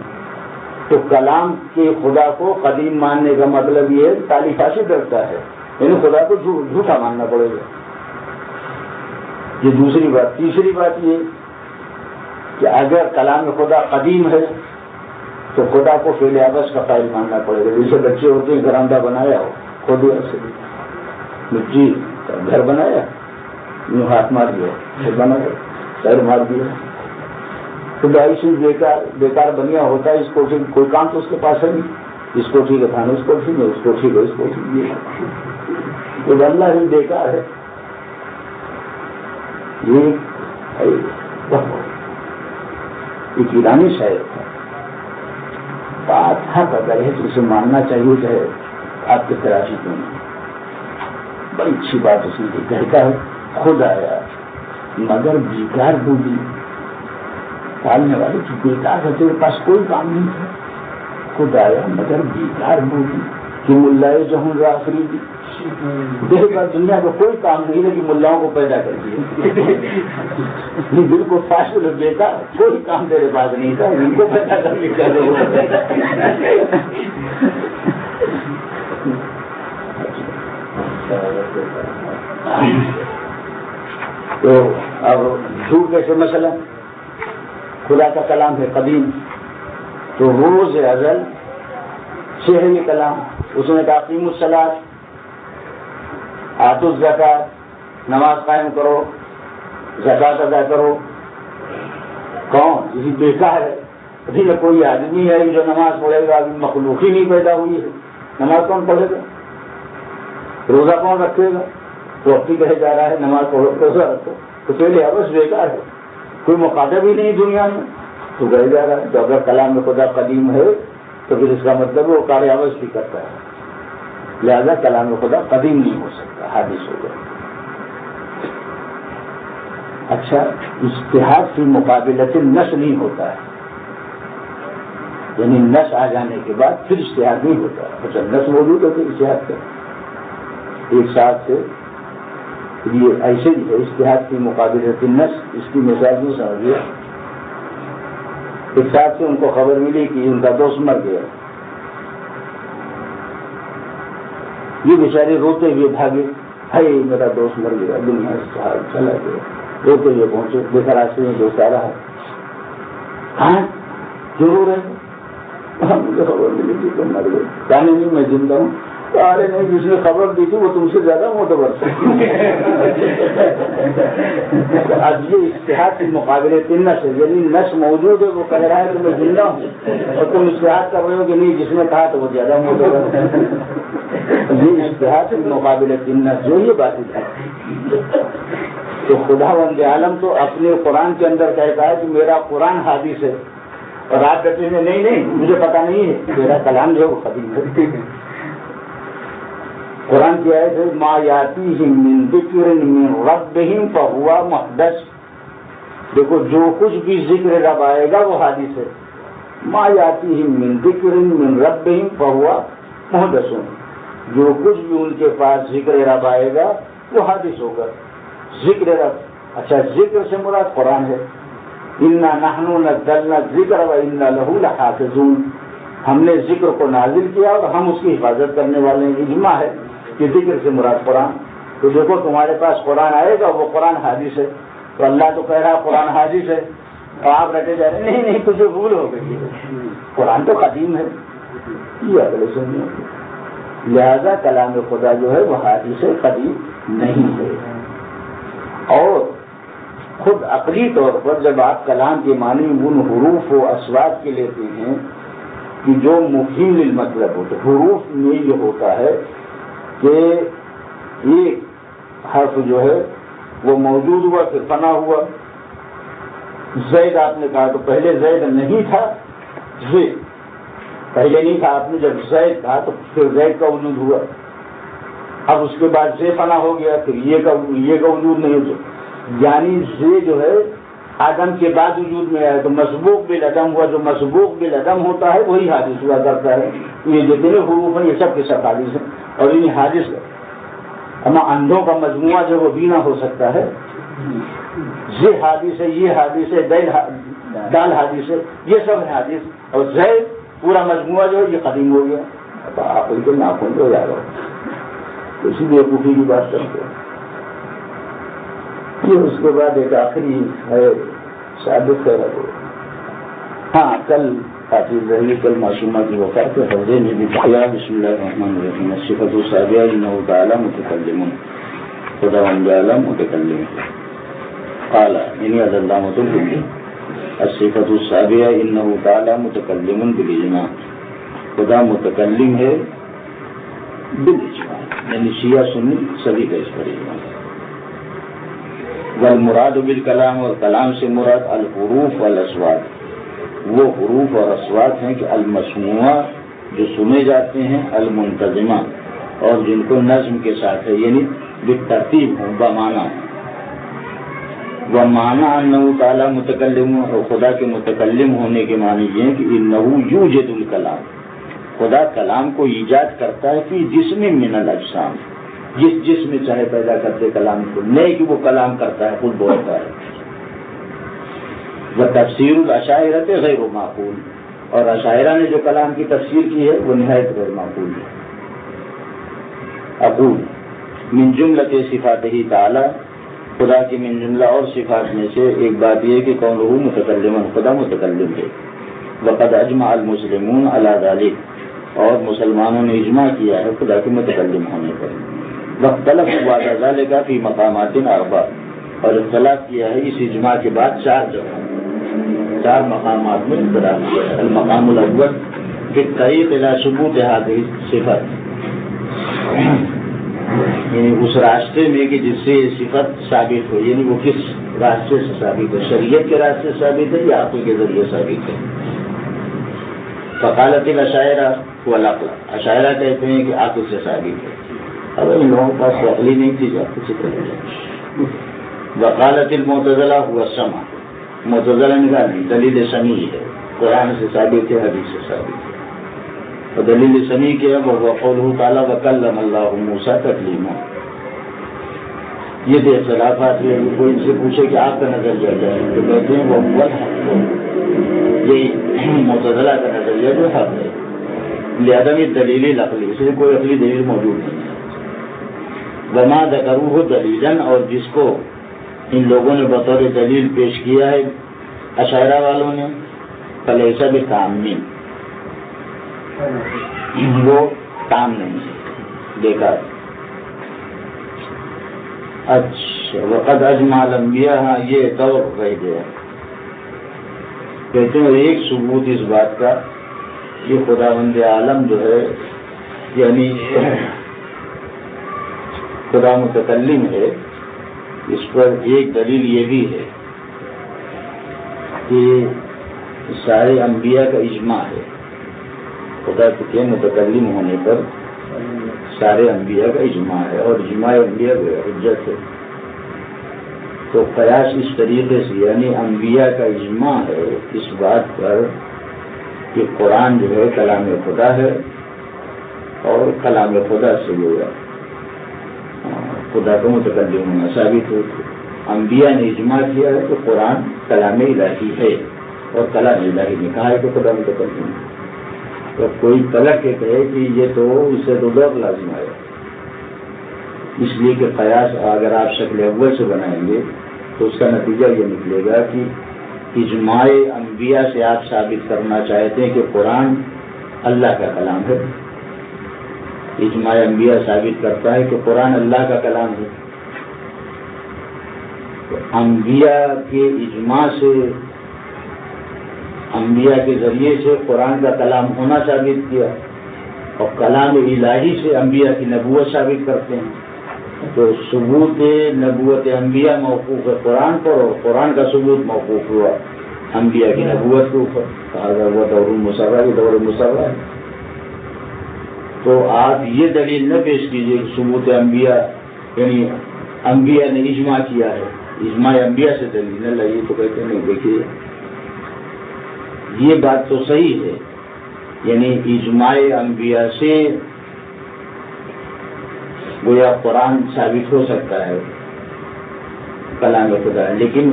تو کلام کے خدا کو قدیم ماننے کا مطلب یہ ہے تالی فاشی کرتا ہے، یعنی خدا کو جھوٹا ماننا پڑے گا۔ یہ دوسری بات۔ تیسری بات یہ کہ اگر کلام خدا قدیم ہے تو خدا کو فعل عبث کا قائل ماننا پڑے گا۔ جیسے بچے ہوتے ہیں گراندہ بنایا ہو، خود سے مٹی کا گھر بنایا، یوں ہاتھ مار دیا، پھر بنایا، سر مار دیا، خدا ایسی بیکار بنیا ہوتا ہے۔ اس کوٹھی کوئی کام تو اس کے پاس ہے نہیں، اس کوٹھی کا کھانا اس کوٹھی میں، اس کوٹھی کو اس کوٹھی میں، تو بننا ہی بیکار ہے۔ یہ ایک ایرانی شاعر تھا، بات حق اگر ہے تو اسے ماننا چاہیے، چاہے آپ کے تراشی کیوں نہیں۔ بڑی اچھی بات اس نے کہتا ہے خود آیا مگر بیکار بولی، پالنے والے کی بیکار ہے، تیرے پاس کوئی کام نہیں تھا، خدایا مگر بیکار بولی کہ ملائے جہاں آخری دی دیکھ کر دنیا کا کوئی کام نہیں ہے کہ ملاؤں کو پیدا کر دیا، بالکل فاصل بیکار، کوئی کام تیرے پاس نہیں تھا، ان کو پیدا کر لیا تو اب جھوٹ کیسے مسئلہ؟ خدا کا کلام ہے قدیم، تو روز ازل سے ہے یہ کلام. اس نے کہا اقیموا الصلاۃ، آتوا الزکات، نماز قائم کرو، زکات ادا کرو. کون؟ یہ بیکار ہے. ابھی میں کوئی آدمی ہے جو نماز پڑھے گا؟ ابھی مخلوق ہی نہیں پیدا ہوئی ہے. نماز کون پڑھے گا؟ روزہ کون رکھے گا؟ وقت ہی کہے جا رہا ہے نماز پڑھو روزہ رکھو، تو پہلے ابس بیکار ہے، کوئی مخاطب ہی نہیں دنیا میں، تو کہے جا رہا ہے. تو اگر کلام میں خدا قدیم ہے تو پھر اس کا مطلب وہ کار عوض بھی کرتا ہے، لہذا کلام میں خدا قدیم نہیں ہو سکتا، حادث ہو گیا. اچھا، اجتہاد کی مقابلت نس نہیں ہوتا ہے، یعنی نس آ جانے کے بعد پھر اجتہاد نہیں ہوتا ہے. اچھا، نس موجود ہے تو اجتہاد کا ایک ساتھ سے یہ ایسے ہی ہے. اجتہاد کی مقابلت نس، اس کی مثال نہیں سمجھیے. ایک ساتھ سے ان کو خبر ملی کہ ان کا دوست مر گیا، یہ بیچارے روتے ہوئے بھاگے، ہے میرا دوست مر گیا، دنیا سے چلا گیا. روتے ہوئے پہنچے، دیکھا راستے میں دوست آ رہا ہے. ہاں ضرور ہے، مجھے خبر ملی تھی تم مر گئے. کہنے نہیں میں زندہ ہوں. ارے نہیں، جس نے خبر دی تھی وہ تم سے زیادہ معتبر تھا. اب یہ اشتہاد کے مقابلے نس ہے، یعنی نس موجود ہے، وہ کہہ رہا ہے کہ میں زندہ ہوں، اور تم اشتہاد کر رہے ہو کہ نہیں جس نے کہا تو وہ زیادہ معتبر ہے. یہ اشتہاد کے مقابلے نس جو یہ بات ہے. تو خداوند عالم تو اپنے قرآن کے اندر کہتا ہے کہ میرا قرآن حادث ہے، اور آپ کہتے ہیں نہیں مجھے پتا نہیں ہے، میرا کلام جو ہے وہ قدیم ہے. قرآن کی آیت ہے ما یاتیہم من ذکر من ربہم فہو محدث. دیکھو جو کچھ بھی ذکر رب آئے گا وہ حادث ہے. ما یاتیہم من ذکر من ربہم فہو محدث. جو کچھ بھی ان کے پاس ذکر رب آئے گا وہ حادث ہوگا. ذکر رب، اچھا ذکر سے مراد قرآن ہے. انا نحن نزلنا الذکر وانا لہ لحافظون. ہم نے ذکر کو نازل کیا اور ہم اس کی حفاظت کرنے والے ہیں. اجماع ہے کہ ذکر سے مراد قرآن. تو دیکھو تمہارے پاس قرآن آئے گا وہ قرآن حادث ہے. تو اللہ تو کہہ رہا قرآن حادث ہے، اور آپ رٹے جا رہے نہیں تجھے بھول ہو گئی، قرآن تو قدیم ہے. یہ اگلے سنیے. لہذا کلام خدا جو ہے وہ حادث قدیم نہیں ہے. اور خود عقلی طور پر جب آپ کلام کے معنی ان حروف و اصوات کے لیتے ہیں کہ جو مفہوم المطلب ہوتے، حروف میں یہ ہوتا ہے کہ ایک حرف جو ہے وہ موجود ہوا پھر فنا ہوا. زید آپ نے کہا تو پہلے زید نہیں تھا، زید پہلے نہیں تھا. آپ نے جب زید کہا تو پھر زید کا وجود ہوا. اب اس کے بعد زے فنا ہو گیا، پھر یہ کا وجود نہیں ہوتا. یعنی زے جو ہے آدم کے بعد وجود میں آیا تو مسبوق بالعدم ہوا. جو مسبوق بالعدم ہوتا ہے وہی حادث ہوا کرتا ہے. یہ جتنے حروف ہیں یہ سب کے سب حادث ہیں، اور انہیں حادث ہے. اما اندھوں کا مجموعہ جو وہ بھی نہ ہو سکتا ہے. یہ حادث ہے، یہ حادث ہے، دال حادث ہے، یہ سب ہے حادث. اور زید پورا مجموعہ جو ہے یہ قدیم ہو گیا. آپ ان کو ناخن ہو جائے گا، اسی لیے کفی کی بات کرتے ہیں. یہ اس کے بعد ایک آخری ہے صادق ہے. ہاں کل حافظ رہی کل معصومہ کی وفات کے حوضے میں بھی کہا بسم اللہ الرحمن الرحیم الصفۃ السابعہ انہ تعالی متکلم. خداوند عالم متکلم قال یعنی علامۃ الہندی. الصفۃ السابعہ انہ تعالی متکلم بالاجماع. خدا متکلم ہے بالاجماع، یعنی شیعہ سنی سبھی کا اس پر اجماع. والمراد بالکلام، اور کلام سے مراد الحروف والاصوات، وہ حروف اور اصوات ہیں کہ المسموعہ جو سنے جاتے ہیں، المنتظمہ اور جن کو نظم کے ساتھ ہے یعنی بالترتیب ہوں بمعنی. ومعنی انہ تعالی متکلم، اور خدا کے متکلم ہونے کے معنی یہ ہے کہ انہ یوجد الکلام، خدا کلام کو ایجاد کرتا ہے کہ جسم من الاجسام، جس جسم میں چاہے پیدا کرتے کلام کو، نہیں کہ وہ کلام کرتا ہے، خود بولتا ہے. وہ تفسیر الاشاعرہ غیر معقول، اور اشاعرہ نے جو کلام کی تفسیر کی ہے وہ نہایت غیر معقول ہے. اقول من جملۃ صفاتہ تعالی، خدا کی من جملہ اور صفات میں سے ایک بات یہ کہ کونہ متکلما، خدا متکلم ہے. وقد اجمع المسلمون علی ذلک، اور مسلمانوں نے اجماع کیا ہے خدا کے متکلم ہونے پر. واختلفوا بعد ذلک فی مقامات اربع، اور اختلاف کیا ہے اس اجماع کے بعد 4 جگہ، 4 مقامات میں اختلاف کیا ہے. المقام الاول فی الطریق الی ثبوت هذه الصفات، یعنی اس راستے میں کہ جس سے یہ صفت ثابت ہو، یعنی وہ کس راستے سے ثابت ہے، شریعت کے راستے سے ثابت ہے یا عقل کے ذریعے ثابت ہے. فقالت الاشاعرہ والعقل، اشاعرہ کہتے ہیں کہ عقل سے ثابت ہے. اب ان لوگوں کے پاس عقلی نہیں تھی جو عقل سے ثابت. وقالت المعتزلہ هو السمع، معتزلہ نے کہا نہیں، دلیل سمیع ہے، قرآن سے ثابت ہے، حدیث سے ثابت ہے. اور دلیل سمیع کیا ہے وہ قولہ تعالی وکلم اللہ موسیٰ تکلیما. یہ تو اختلافات ہے. کوئی ان سے پوچھے کہ آپ کا نظریہ کیا ہے تو کہتے ہیں وہ حق، یہی معتزلہ کا نظریہ جو حق ہے. لعدم دلیل العقلی، اس لیے کوئی عقلی دلیل موجود نہیں ہے. وما ذکروہ دلیلا، اور جس کو ان لوگوں نے بطور دلیل پیش کیا ہے اشاعرہ والوں نے، فلیس بتعمیم، وہ کام نہیں ہے، بیکار. اچھا وقد اجمع الانبیاء، یہ دور رہ گیا. کہتے ہیں ایک ثبوت اس بات کا کہ خداوند عالم جو ہے یعنی خدا متکلم ہے، اس پر ایک دلیل یہ بھی ہے کہ سارے انبیاء کا اجماع ہے. خدا کے متکلم ہونے پر سارے انبیاء کا اجماع ہے، اور اجماع انبیاء کا حجت ہے. تو قیاس اس طریقے سے یعنی انبیاء کا اجماع ہے اس بات پر کہ قرآن جو ہے کلام خدا ہے، اور کلام خدا سے جو ہے خدا کو متکلم ہونا ثابت ہو. انبیاء نے اجماع کیا ہے کہ قرآن کلام الہی ہے، اور کلام الہی نے کہا ہے کہ خدا متکلم ہے. تو کوئی پلٹ کے کہے کہ یہ تو اس سے تو دور لازم آئے، اس لیے کہ قیاس اگر آپ شکل اول سے بنائیں گے تو اس کا نتیجہ یہ نکلے گا کہ اجماع انبیاء سے آپ ثابت کرنا چاہتے ہیں کہ قرآن اللہ کا کلام ہے. اجماع انبیاء ثابت کرتا ہے کہ قرآن اللہ کا کلام ہے. تو انبیاء کے اجماع سے، انبیاء کے ذریعے سے قرآن کا کلام ہونا ثابت کیا، اور کلام الہی سے انبیاء کی نبوت ثابت کرتے ہیں. تو ثبوت نبوت انبیاء موقوف ہے قرآن پر، اور قرآن کا ثبوت موقوف ہوا انبیاء کی نبوت کے اوپر. کہا ہوا دور المصرہ، یہ دور مصرہ ہے. تو آپ یہ دلیل نہ پیش کیجیے کہ ثبوت انبیاء یعنی انبیاء نے اجماع کیا ہے، اجماع انبیاء سے دلیل نہ لائیے. تو کہتے نہیں، دیکھیے یہ بات تو صحیح ہے، یعنی اجماع انبیاء سے گویا قرآن ثابت ہو سکتا ہے کلام خدا، لیکن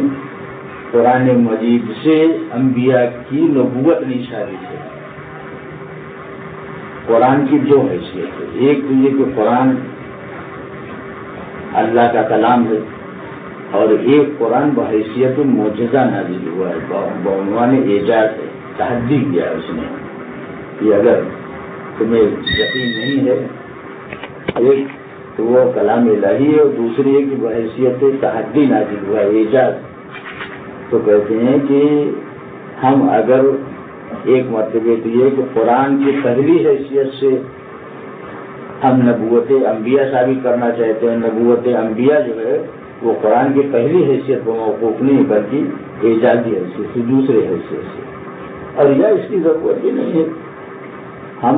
قرآن مجید سے انبیاء کی نبوت نہیں ثابت ہے. قرآن کی دو حیثیت ہے، ایک تو یہ کہ قرآن اللہ کا کلام ہے، اور ایک قرآن بحیثیت معجزہ نازل ہوا ہے، بعنوان اعجاز ہے. تحدی کیا اس نے کہ اگر تمہیں یقین نہیں ہے، ایک تو وہ کلام الہی ہے، اور دوسری ہے کہ بحیثیت تحدی نازل ہوا ہے، اعجاز. تو کہتے ہیں کہ ہم اگر ایک مرتبہ تو یہ کہ قرآن کی پہلی حیثیت سے ہم نبوت انبیاء ثابت کرنا چاہتے ہیں. نبوت انبیاء جو ہے وہ قرآن کی پہلی حیثیت کو موقوف نہیں بلکہ اعجازی حیثیت سے، دوسرے حیثیت سے. اور یا اس کی ضرورت بھی نہیں ہے. ہم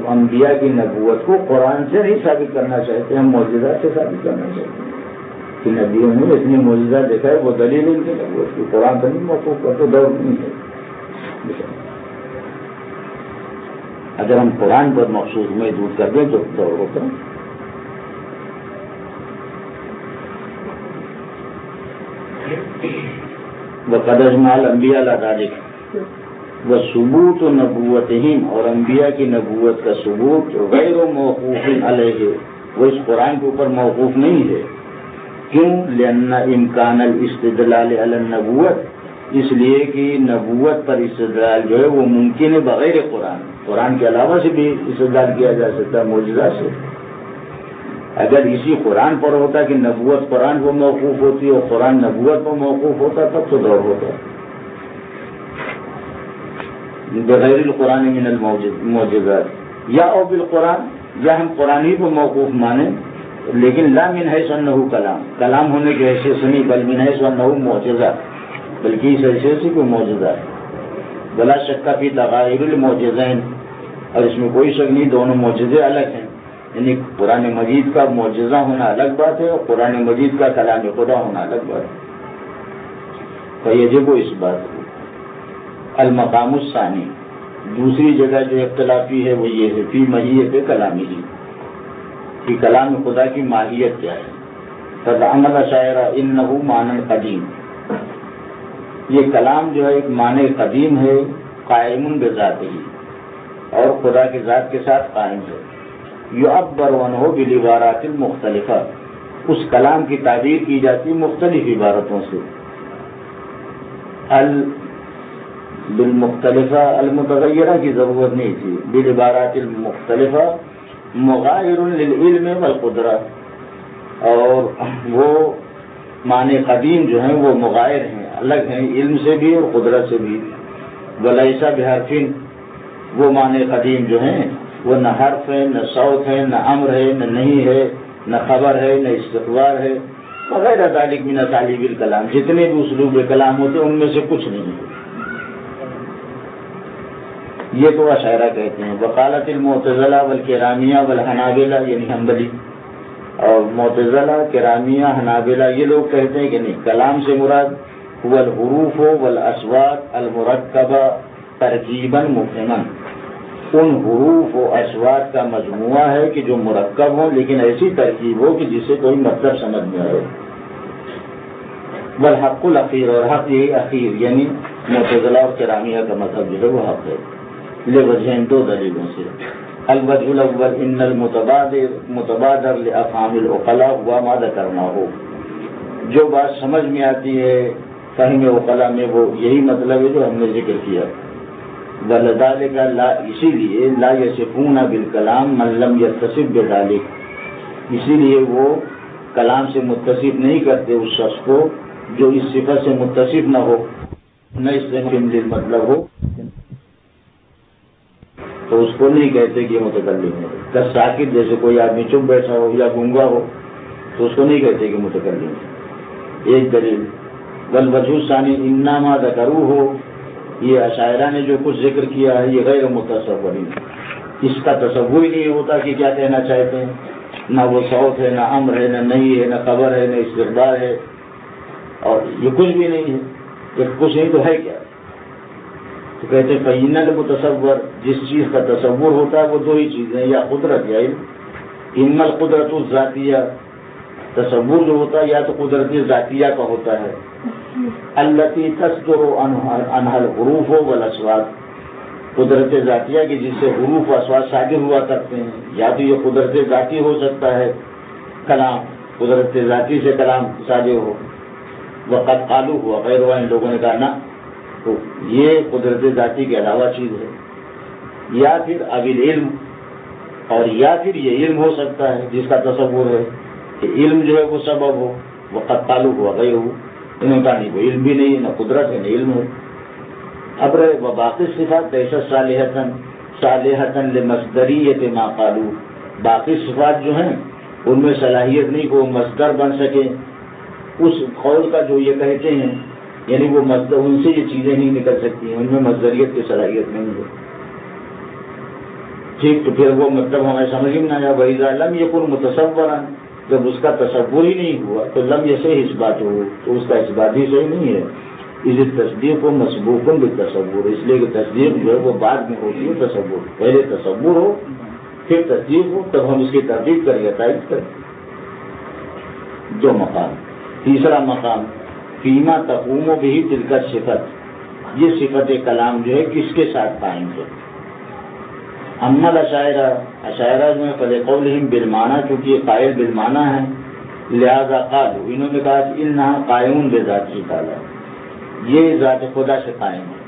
انبیاء کی نبوت کو قرآن سے نہیں ثابت کرنا چاہتے، ہم معجزات سے ثابت کرنا چاہتے ہیں کہ نبیوں نے اتنی معجزات دیکھا ہے، وہ دلیل ان کی نبوت کی. قرآن تو نہیں موقوف کرتے، دور نہیں ہے. اگر ہم قرآن پر مخصوص محدود کر دیں تو دور ہوتا ہے. وقد اجمع الانبیاء علی ذلک وثبوت نبوتہم، اور انبیاء کی نبوت کا ثبوت غیر موقوف علیہ، وہ اس قرآن کے اوپر موقوف نہیں ہے. کیوں؟ لأن امکان الاستدلال علی النبوت، اس لیے کہ نبوت پر استدلال جو ہے وہ ممکن ہے بغیر قرآن کے علاوہ سے بھی استدلال کیا جا سکتا ہے معجزہ سے. اگر اسی قرآن پر ہوتا کہ نبوت قرآن پر موقوف ہوتی اور قرآن نبوت پر موقوف ہوتا تب تو دور ہوتا. بغیر القرآن من المعجزات، یا او بالقرآن، یا ہم قرآن ہی پر موقوف مانیں لیکن لا من حیث انہ کلام ہونے کی حیثیت سے نہیں، بل من حیث انہ معجزہ، بلکہ اس حیثیت سے کوئی معجزہ ہے. بلا شک فی تغایر المعجزین، اور اس میں کوئی شک نہیں دونوں معجزے الگ ہیں. یعنی قرآن مجید کا معجزہ ہونا الگ بات ہے اور قرآن مجید کا کلام خدا ہونا الگ بات ہے. فیجب اس بات المقام الثانی، دوسری جگہ جو اختلافی ہے وہ یہ ہے فی ماہیت کلامی ہی، کہ کلام خدا کی ماہیت کیا ہے. فزعم الاشاعرہ انہ معنی قدیم، یہ کلام جو ہے ایک معنی قدیم ہے، قائم بذاتہ، اور خدا کی ذات کے ساتھ قائم ہے. یعبر عنہ بالعبارات المختلفہ، اس کلام کی تعبیر کی جاتی مختلف عبارتوں سے. بالمختلفہ المتغیرہ کی ضرورت نہیں تھی، بالعبارات المختلفہ مغایر للعلم والقدرہ، اور وہ معنی قدیم جو ہیں وہ مغایر ہیں، الگ ہیں علم سے بھی اور قدرت سے بھی. ولیس بحرفن، وہ معنی قدیم جو ہیں وہ نہ حرف ہے، نہ صوت ہے، نہ امر ہے، نہ نہیں ہے، نہ خبر ہے، نہ استقبال ہے، وغیرہ ذالک من اسالیب الکلام، جتنے بھی اسلوب کلام ہوتے ہیں ان میں سے کچھ نہیں ہے. یہ تو اشاعرہ کہتے ہیں. وقالت المعتزلہ والکرامیہ والحنابلہ، یعنی حنبلی اور معتزلہ، کرامیہ، حنابلہ، یہ لوگ کہتے ہیں کہ نہیں، کلام سے مراد هو الحروف والاصوات المرکبہ ترکیبا مفہما، ان حروف و اصوات کا مجموعہ ہے کہ جو مرکب ہوں لیکن ایسی ترکیب ہو کہ جس سے کوئی مطلب سمجھ میں آئے. والحق الاخیر، اور حق یہی اخیر، یعنی معتزلہ اور کرامیہ کا مذہب جو ہے وہ حق ہے. لوجہین، دو دلیلوں سے. الوجہ الاول ان المتبادر لافہام العقلاء ہوا ما ذکرناہ، جو بات سمجھ میں آتی ہے فہم عقلاء میں وہ یہی مطلب ہے جو ہم نے ذکر کیا. ولذالک، لا، اسی لیے لا یصفون بالکلام من لم یتصف بذالک، اسی لیے وہ کلام سے متصف نہیں کرتے اس شخص کو جو اس صفت سے متصف نہ ہو، نہ اس سے مطلب ہو، تو اس کو نہیں کہتے کہ یہ متکلم ہے. بس ساکت، جیسے کوئی آدمی چپ بیٹھا ہو یا گونگا ہو تو اس کو نہیں کہتے کہ متکلم ہے. ایک دلیل. والوجہ الثانی انما ذکروہ، یہ اشاعرہ نے جو کچھ ذکر کیا ہے یہ غیر متصور، اس کا تصور ہی نہیں ہوتا کہ کیا کہنا چاہتے ہیں. نہ وہ صوت ہے، نہ امر ہے، نہ نہیں ہے، نہ خبر ہے، نہ استقبال ہے، اور یہ کچھ بھی نہیں ہے. جب کچھ نہیں تو ہے کیا؟ تو کہتے ہیں فإن المتصور، جس چیز کا تصور ہوتا ہے وہ دو ہی چیزیں، یا قدرت یا علم. اما القدرت الذاتیہ، تصور جو ہوتا ہے یا تو قدرت ذاتیہ کا ہوتا ہے، التي تصدر عنها الحروف والاصوات، قدرت ذاتیہ کی جس سے حروف و اصوات صادر ہوا کرتے ہیں. یا تو یہ قدرت ذاتی ہو سکتا ہے کلام، قدرت ذاتی سے کلام صادر ہو. وقد قالوا ہوا غیر، ان لوگوں نے کہا نہ، تو یہ قدرت ذاتی کے علاوہ چیز ہے. یا پھر ابل علم، اور یا پھر یہ علم ہو سکتا ہے جس کا تصور ہے کہ علم جو ہے وہ سبب ہو. وقد قالوا ہوا غیر، انہوں نے کہا نہیں، وہ علم بھی نہیں ہے، نہ قدرت ہے، نہ علم ہے. اب رہے باقی صفات لیست صالحۃ لمصدریۃ ما قالوا، باقی صفات جو ہیں ان میں صلاحیت نہیں کہ وہ مصدر بن سکے اس قول کا جو یہ کہتے ہیں، یعنی وہ مصدر، ان سے یہ چیزیں نہیں نکل سکتی ہیں، ان میں مصدریت کی صلاحیت نہیں ہے. ٹھیک، تو پھر وہ مطلب ہمیں سمجھ میں نہ آیا. وَإِذَا لَمْ يَكُنْ مُتَصَوَّرًا، جب اس کا تصور ہی نہیں ہوا تو لم یصح اثبات ہو، تو اس کا اثبات ہی صحیح نہیں ہے. اس تصدیق و مسبوق بالتصور، اس لیے کہ تصدیق جو ہے وہ بعد میں ہوتی ہے تصور، پہلے تصور ہو پھر تصدیق ہو، تب ہم اس کی تردید کریں یا تائید کریں۔ دو مقام۔ تیسرا مقام فیما تقوم بھی تلک صفت، یہ صفت کلام جو ہے کس کے ساتھ قائم ہے؟ اما الاشاعرہ، اشاعرہ جو ہے فلقولہم بالمعنی، چونکہ یہ قائل بالمعنی ہے لہذا قالوا، انہوں نے کہا کہ انہا قائم بذاتہ تعالی، یہ ذات خدا سے قائم ہے،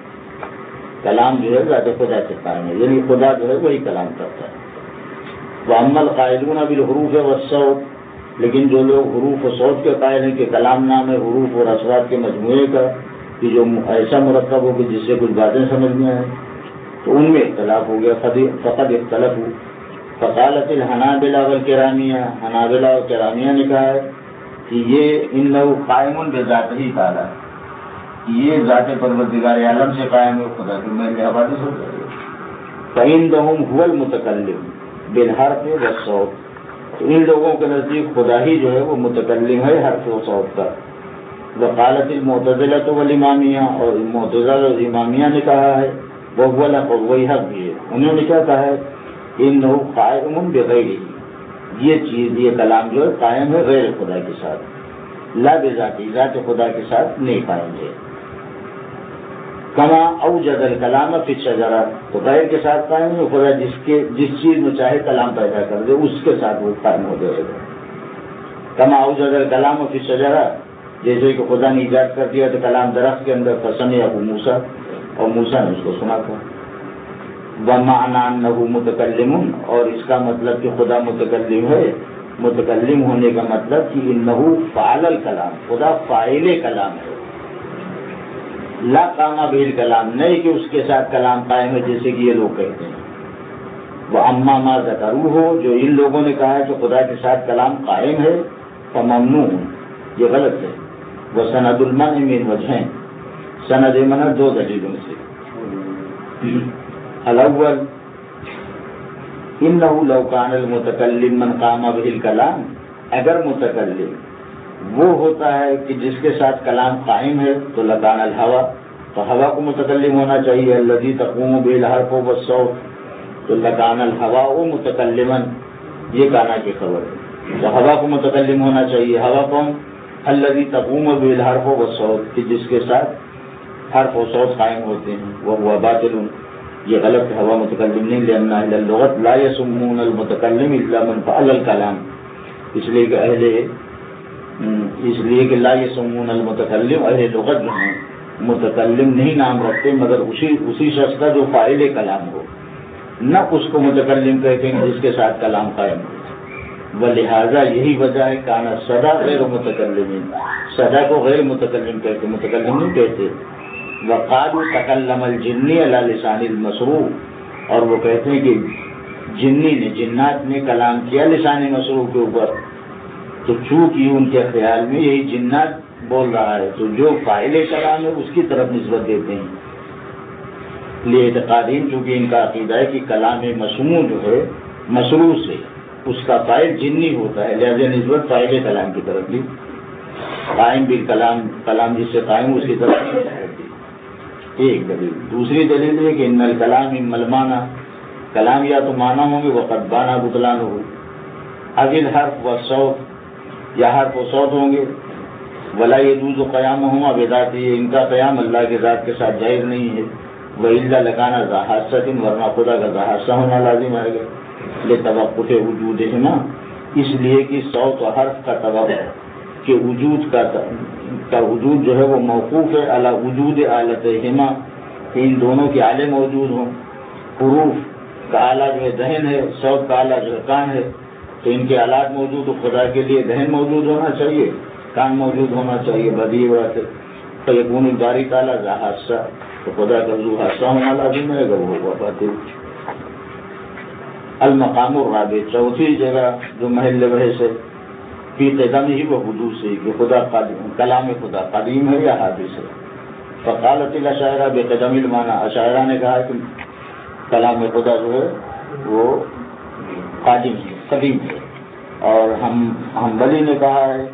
کلام جو ہے ذات خدا سے قائم ہے، یعنی خدا جو ہے وہی کلام کرتا ہے۔ وَأَمَّا الْقَائِلُونَ بِالْحُرُوفِ وَالصَّوْتِ، لیکن جو لوگ حروف و صوت کے قائل ہیں کہ کلام نام ہے حروف اور اصوات کے مجموعے کا، کہ جو ایسا مرکب ہو کہ جس سے کچھ باتیں سمجھ میں آئیں، تو ان میں اختلاف ہو گیا، فقد اختلفوا، فقالت الحنابلہ والکرامیہ، حنابلہ اور کرامیہ نے کہا ہے کہ یہ انہ قائم بذاتہ تعالی، یہ ذات پروردگار عالم سے قائم ہے، خدا کی میں نے حوالے سے فَإِنَّهُمْ هُوَ الْمُتَكَلِّمُ بِالْحَرْفِ وَالصَّوْتِ، تو ان لوگوں کے نزدیک خدا ہی جو ہے وہ متکلم ہے حرف و صوت کا۔ وقالت المعتزلہ والامامیہ، اور معتزلہ اور امامیہ نے کہا ہے وَهُوَ الْحَقُّ، وہی حق بھی ہے، انہوں نے کیا کہا ہے انہ قائم بغیرہ، یہ چیز یہ کلام جو ہے قائم ہے غیر خدا کے ساتھ، لا بذاتہ، ذات خدا کے ساتھ نہیں قائم ہے۔ کما اوجد الکلام فی الشجرہ، تو غیر کے ساتھ قائم ہے، خدا جس چیز میں چاہے کلام پیدا کر دے اس کے ساتھ وہ قائم ہو جائے گا۔ کما اوجد الکلام فی الشجرہ، جیسے کہ خدا نے ایجاد کر دیا تو کلام درخت کے اندر، فسمعہ موسیٰ، اور موسیٰ نے اس کو سنا تھا۔ ومعنی انہ متکلم، اور اس کا مطلب کہ خدا متکلم ہے، متکلم ہونے کا مطلب کہ انہ فعل الکلام، خدا فاعل کلام ہے، لا قام بہ الکلام، نہیں کہ اس کے ساتھ کلام قائم ہے جیسے کہ یہ لوگ کہتے ہیں۔ وہ اما ما ذکروہ، جو ان لوگوں نے کہا ہے کہ خدا کے ساتھ کلام قائم ہے، فممنوع، یہ غلط ہے۔ وہ سند المنع من وجہین، سند منع دو دلیلوں سے۔ الاول انہ لو کان المتکلم من قام بہ الکلام، اگر متکلم وہ ہوتا ہے کہ جس کے ساتھ کلام قائم ہے تو لکان الہوا، تو ہوا کو متکلم ہونا چاہیے، الذی تقوم بہ الحرف والصوت، تو لکان الہوا متکلما، یہ کانا کی خبر ہے، تو ہوا کو متکلم ہونا چاہیے۔ ہوا کون؟ الذی تقوم بہ الحرف والصوت، کہ جس کے ساتھ حرف و صوت قائم ہوتے ہیں، وہو باطل، یہ غلط ہے، ہوا متکلم نہیں، لأن اہل اللغت لا یسمون المتکلم الا من فعل الکلام، اس لیے کہ لا یسمون المتکلم، اہل لغت جو ہیں متکلم نہیں نام رکھتے مگر اسی شخص کا جو فاعل کلام ہو، نہ اس کو متکلم کہتے ہیں جس کے ساتھ کلام قائم ہو۔ ولہذا یہی وجہ ہے کانا صدا غیر متکلم، صدا کو غیر متکلم کہتے، متکلم نہیں کہتے۔ وقالوا تکلم الجنی علی لسان المسروق، اور وہ کہتے ہیں کہ جنی نے، جنات نے کلام کیا لسان مسروق کے اوپر، تو چونکہ ان کے خیال میں یہی جنات بول رہا ہے تو جو فاعل کلام ہے اس کی طرف نسبت دیتے ہیں۔ لاعتقادین، چونکہ ان کا عقیدہ ہے کہ کلام مسموع جو ہے مسروع سے اس کا فاعل جنی ہوتا ہے، لہذا نسبت فاعل کلام کی طرف لی، قائم بالکلام، کلام جس سے قائم اس کی طرف نسبت دی۔ ایک دلیل۔ دوسری دلیل ہے کہ ان الکلام اما المعنی، کلام یا تو معنی ہوں گے وقد بانا بطلانہ، اب الحرف والصوت، یا حرف و صوت ہوں گے، ولا يجوز قیامہما بذاتہ، ان کا قیام اللہ کے ذات کے ساتھ جائز نہیں ہے، وإلا لکان ذا حاسۃ، ورنہ خدا کا ذا حاسہ ہونا لازم آئے گا، لتوقف وجودہما، اس لیے کہ صوت و حرف کا توقف کہ وجود کا وجود جو ہے وہ موقوف ہے علی وجود آلتہما، کہ ان دونوں کے آلے موجود ہوں۔ حروف کا آلہ جو ہے ذہن ہے، صوت کا آلہ جو ہے کان ہے، تو ان کے آلات موجود ہو، خدا کے لیے ذہن موجود ہونا چاہیے، کان موجود ہونا چاہیے، بدیہی بات ہے۔ فیکون الباری تعالیٰ ذا حاسہ، تو خدا کا ذو حاسہ ہونا لازم ہے، اگر وہ ہوا باطل۔ المقام الرابع، چوتھی جگہ جو محل بحث ہے، فی قدمہ و حدوث سے، کہ خدا کلام خدا قدیم ہے یا حادث ہے۔ فقالت الاشاعرہ بقدم المعنی، اشاعرہ نے کہا کہ کلام خدا جو ہے وہ قادم ہے، قدیم ہے، اور حنبلی نے کہا ہے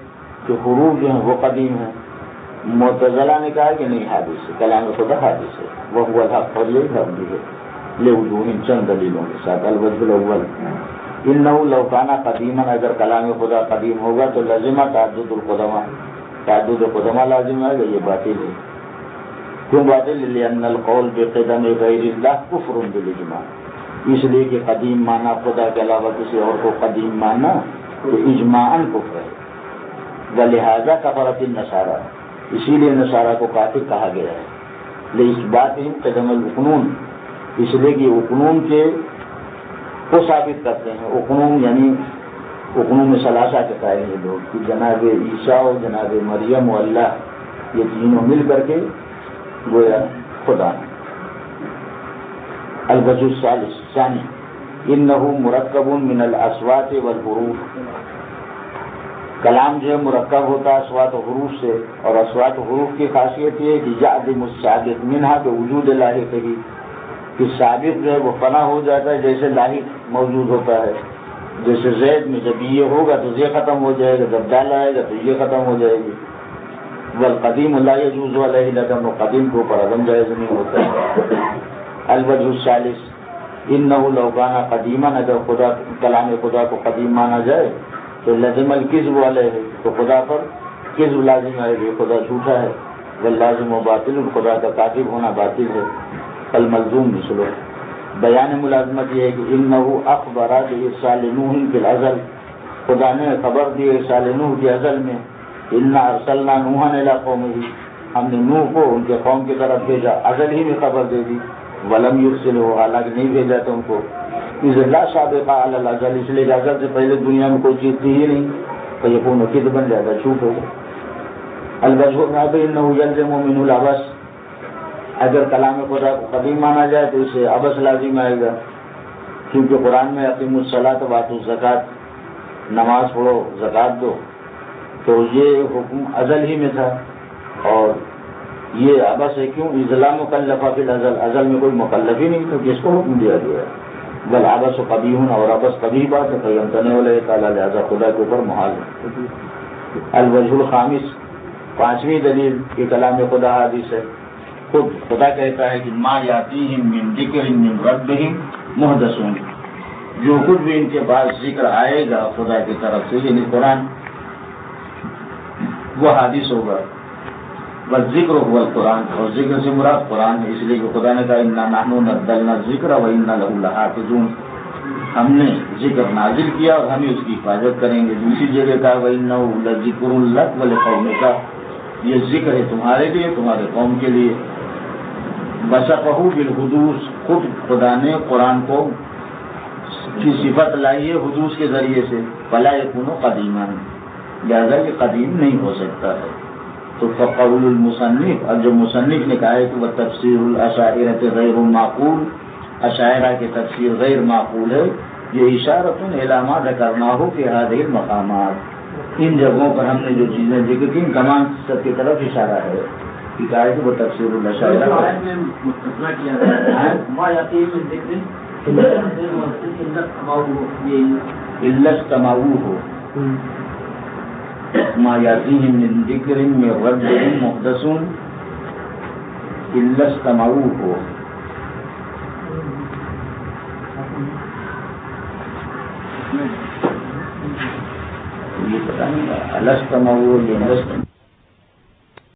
کہ حروف جو ہیں وہ قدیم ہیں، معتزلہ نے کہا کہ نہیں حادث ہے، کلام خدا حادث ہے، وہ الحق، اور یہی حق بھی ہے لوجوہ چند دلیلوں کے ساتھ۔ الوجہ الاول انہ لو کان قدیما، اگر کلام خدا قدیم ہوگا تو لازمہ تعدد القدماء، تعدد قدماء لازم ہے، یہ باطل ہے۔ کیوں باطل؟ لأن القول بقدم غیر اللہ کفر بالاجماع، اس لیے کہ قدیم مانا خدا کے علاوہ کسی اور کو قدیم مانا تو اجماعاً کفر ہے۔ ولہذا کفرت النصارى، اسی لیے نصارہ کو کافر کہا گیا ہے۔ لإثباتهم قدم الأقنون، اس لیے کہ اقنون کے کو ثابت کرتے ہیں۔ اقنون یعنی اقنون ثلاثہ کے قائل ہیں لوگ، کہ جناب عیسیٰ و جناب مریم و اللہ، یہ تینوں مل کر کے گویا خدا۔ الوجہ الثالث ثانی انہ مرکب من الاصوات والحروف، کلام جو ہے مرکب ہوتا ہے اصوات و حروف سے، اور اصوات و حروف کی خاصیت یہ ہے کہ یعدم السابق منہا کہ وجود لاحق ہی، کہ سابق جو ہے وہ فنا ہو جاتا ہے جیسے لاحق موجود ہوتا ہے۔ جیسے زید میں جب یہ ہوگا تو یہ ختم ہو جائے گا، جب دال آئے گا تو یہ ختم ہو جائے گی۔ والقدیم لا يجوز علیہ العدم، و قدیم کو پر عدم جائز نہیں ہوتا ہے۔ الوجہ الثالث انہ لو کان قدیما، اگر خدا کلام خدا کو قدیم مانا جائے تو لازم الکذب علیہ، تو خدا پر کذب لازم ہے، یہ خدا جھوٹا ہے۔ واللازم و باطل، خدا کا کاذب ہونا باطل ہے۔ الملزوم مثلہ، بیان ملازمت یہ ہے کہ انہ اخبر بارسال نوح فی الازل، خدا نے خبر دی ارسال نوح کی ازل میں، انا ارسلنا نوحا الی قومہ، ہم نے نوح کو ان کے قوم کی طرف بھیجا، ازل ہی میں خبر دے دی۔ ولم یرسلہ، حالانکہ نہیں بھیجا تھا ان کو، اذ لا سابقہ علی الازل، اس لیے ازل سے پہلے دنیا میں کوئی چیز تھی ہی نہیں، تو یکون کذبا، زیادہ جھوٹ ہو گیا۔ الوجہ الرابع انہ یلزم منہ العبث، اگر کلام خدا کو قدیم مانا جائے تو اسے عبث لازم آئے گا، کیونکہ قرآن میں اقیموا الصلاۃ وآتوا الزکاۃ، نماز پڑھو زکوٰۃ دو، تو یہ حکم ازل ہی میں تھا، اور یہ عبث ہے۔ کیوں؟ اذ لا مکلف فی الازل، ازل میں کوئی مکلف ہی نہیں تو کس کو حکم دیا گیا ہے۔ بل عبث قبیح، اور عبث قبیح بات ہے، فیمتنع علیہ تعالیٰ، لہذا خدا کے اوپر محال ہے۔ الوجہ الخامس، پانچویں دلیل کہ کلام خدا حادث ہے، خود خدا کہتا ہے کہ ما یاتیہم من ذکر من ربہم محدث، جو کچھ بھی ان کے پاس ذکر آئے گا خدا کی طرف سے، یعنی قرآن، وہ حادث ہوگا۔ والذکر هو القرآن، اور ذکر سے مراد قرآن ہے، اس لیے کہ خدا نے کہا انا نحن نزلنا الذکر وانا له لحافظون، ہم نے ذکر نازل کیا اور ہم اس کی حفاظت کریں گے۔ دوسری جگہ کہا وانه لذکر لک ولقومک، یہ ذکر ہے تمہارے لیے، تمہارے قوم کے لیے۔ وصفہ بالحدوث، خود خدا نے قرآن کو کی صفت لائی ہے حدوث کے ذریعے سے، فلا یکون قدیما، لہذا یہ قدیم نہیں ہو سکتا ہے۔ تو فقول المصنف، اب جو مصنف نے کہا ہے کہ وہ تفسیر الاشاعرۃ غیر معقول، اشاعرہ کی تفسیر غیر معقول ہے، یہ اشارۃ الی ما ذکرناہ فی هذه المقامات، ان جگہوں پر ہم نے جو چیزیں ذکر کی ان تمام سب کی طرف اشارہ ہے، کہ کہا ہے کہ وہ تفسیر الاشاعرہ الا استمعوه، ما یاتیہم من ذکر من ربہم محدث الا استمعوه، یہ پتہ نہیں الا استمعوه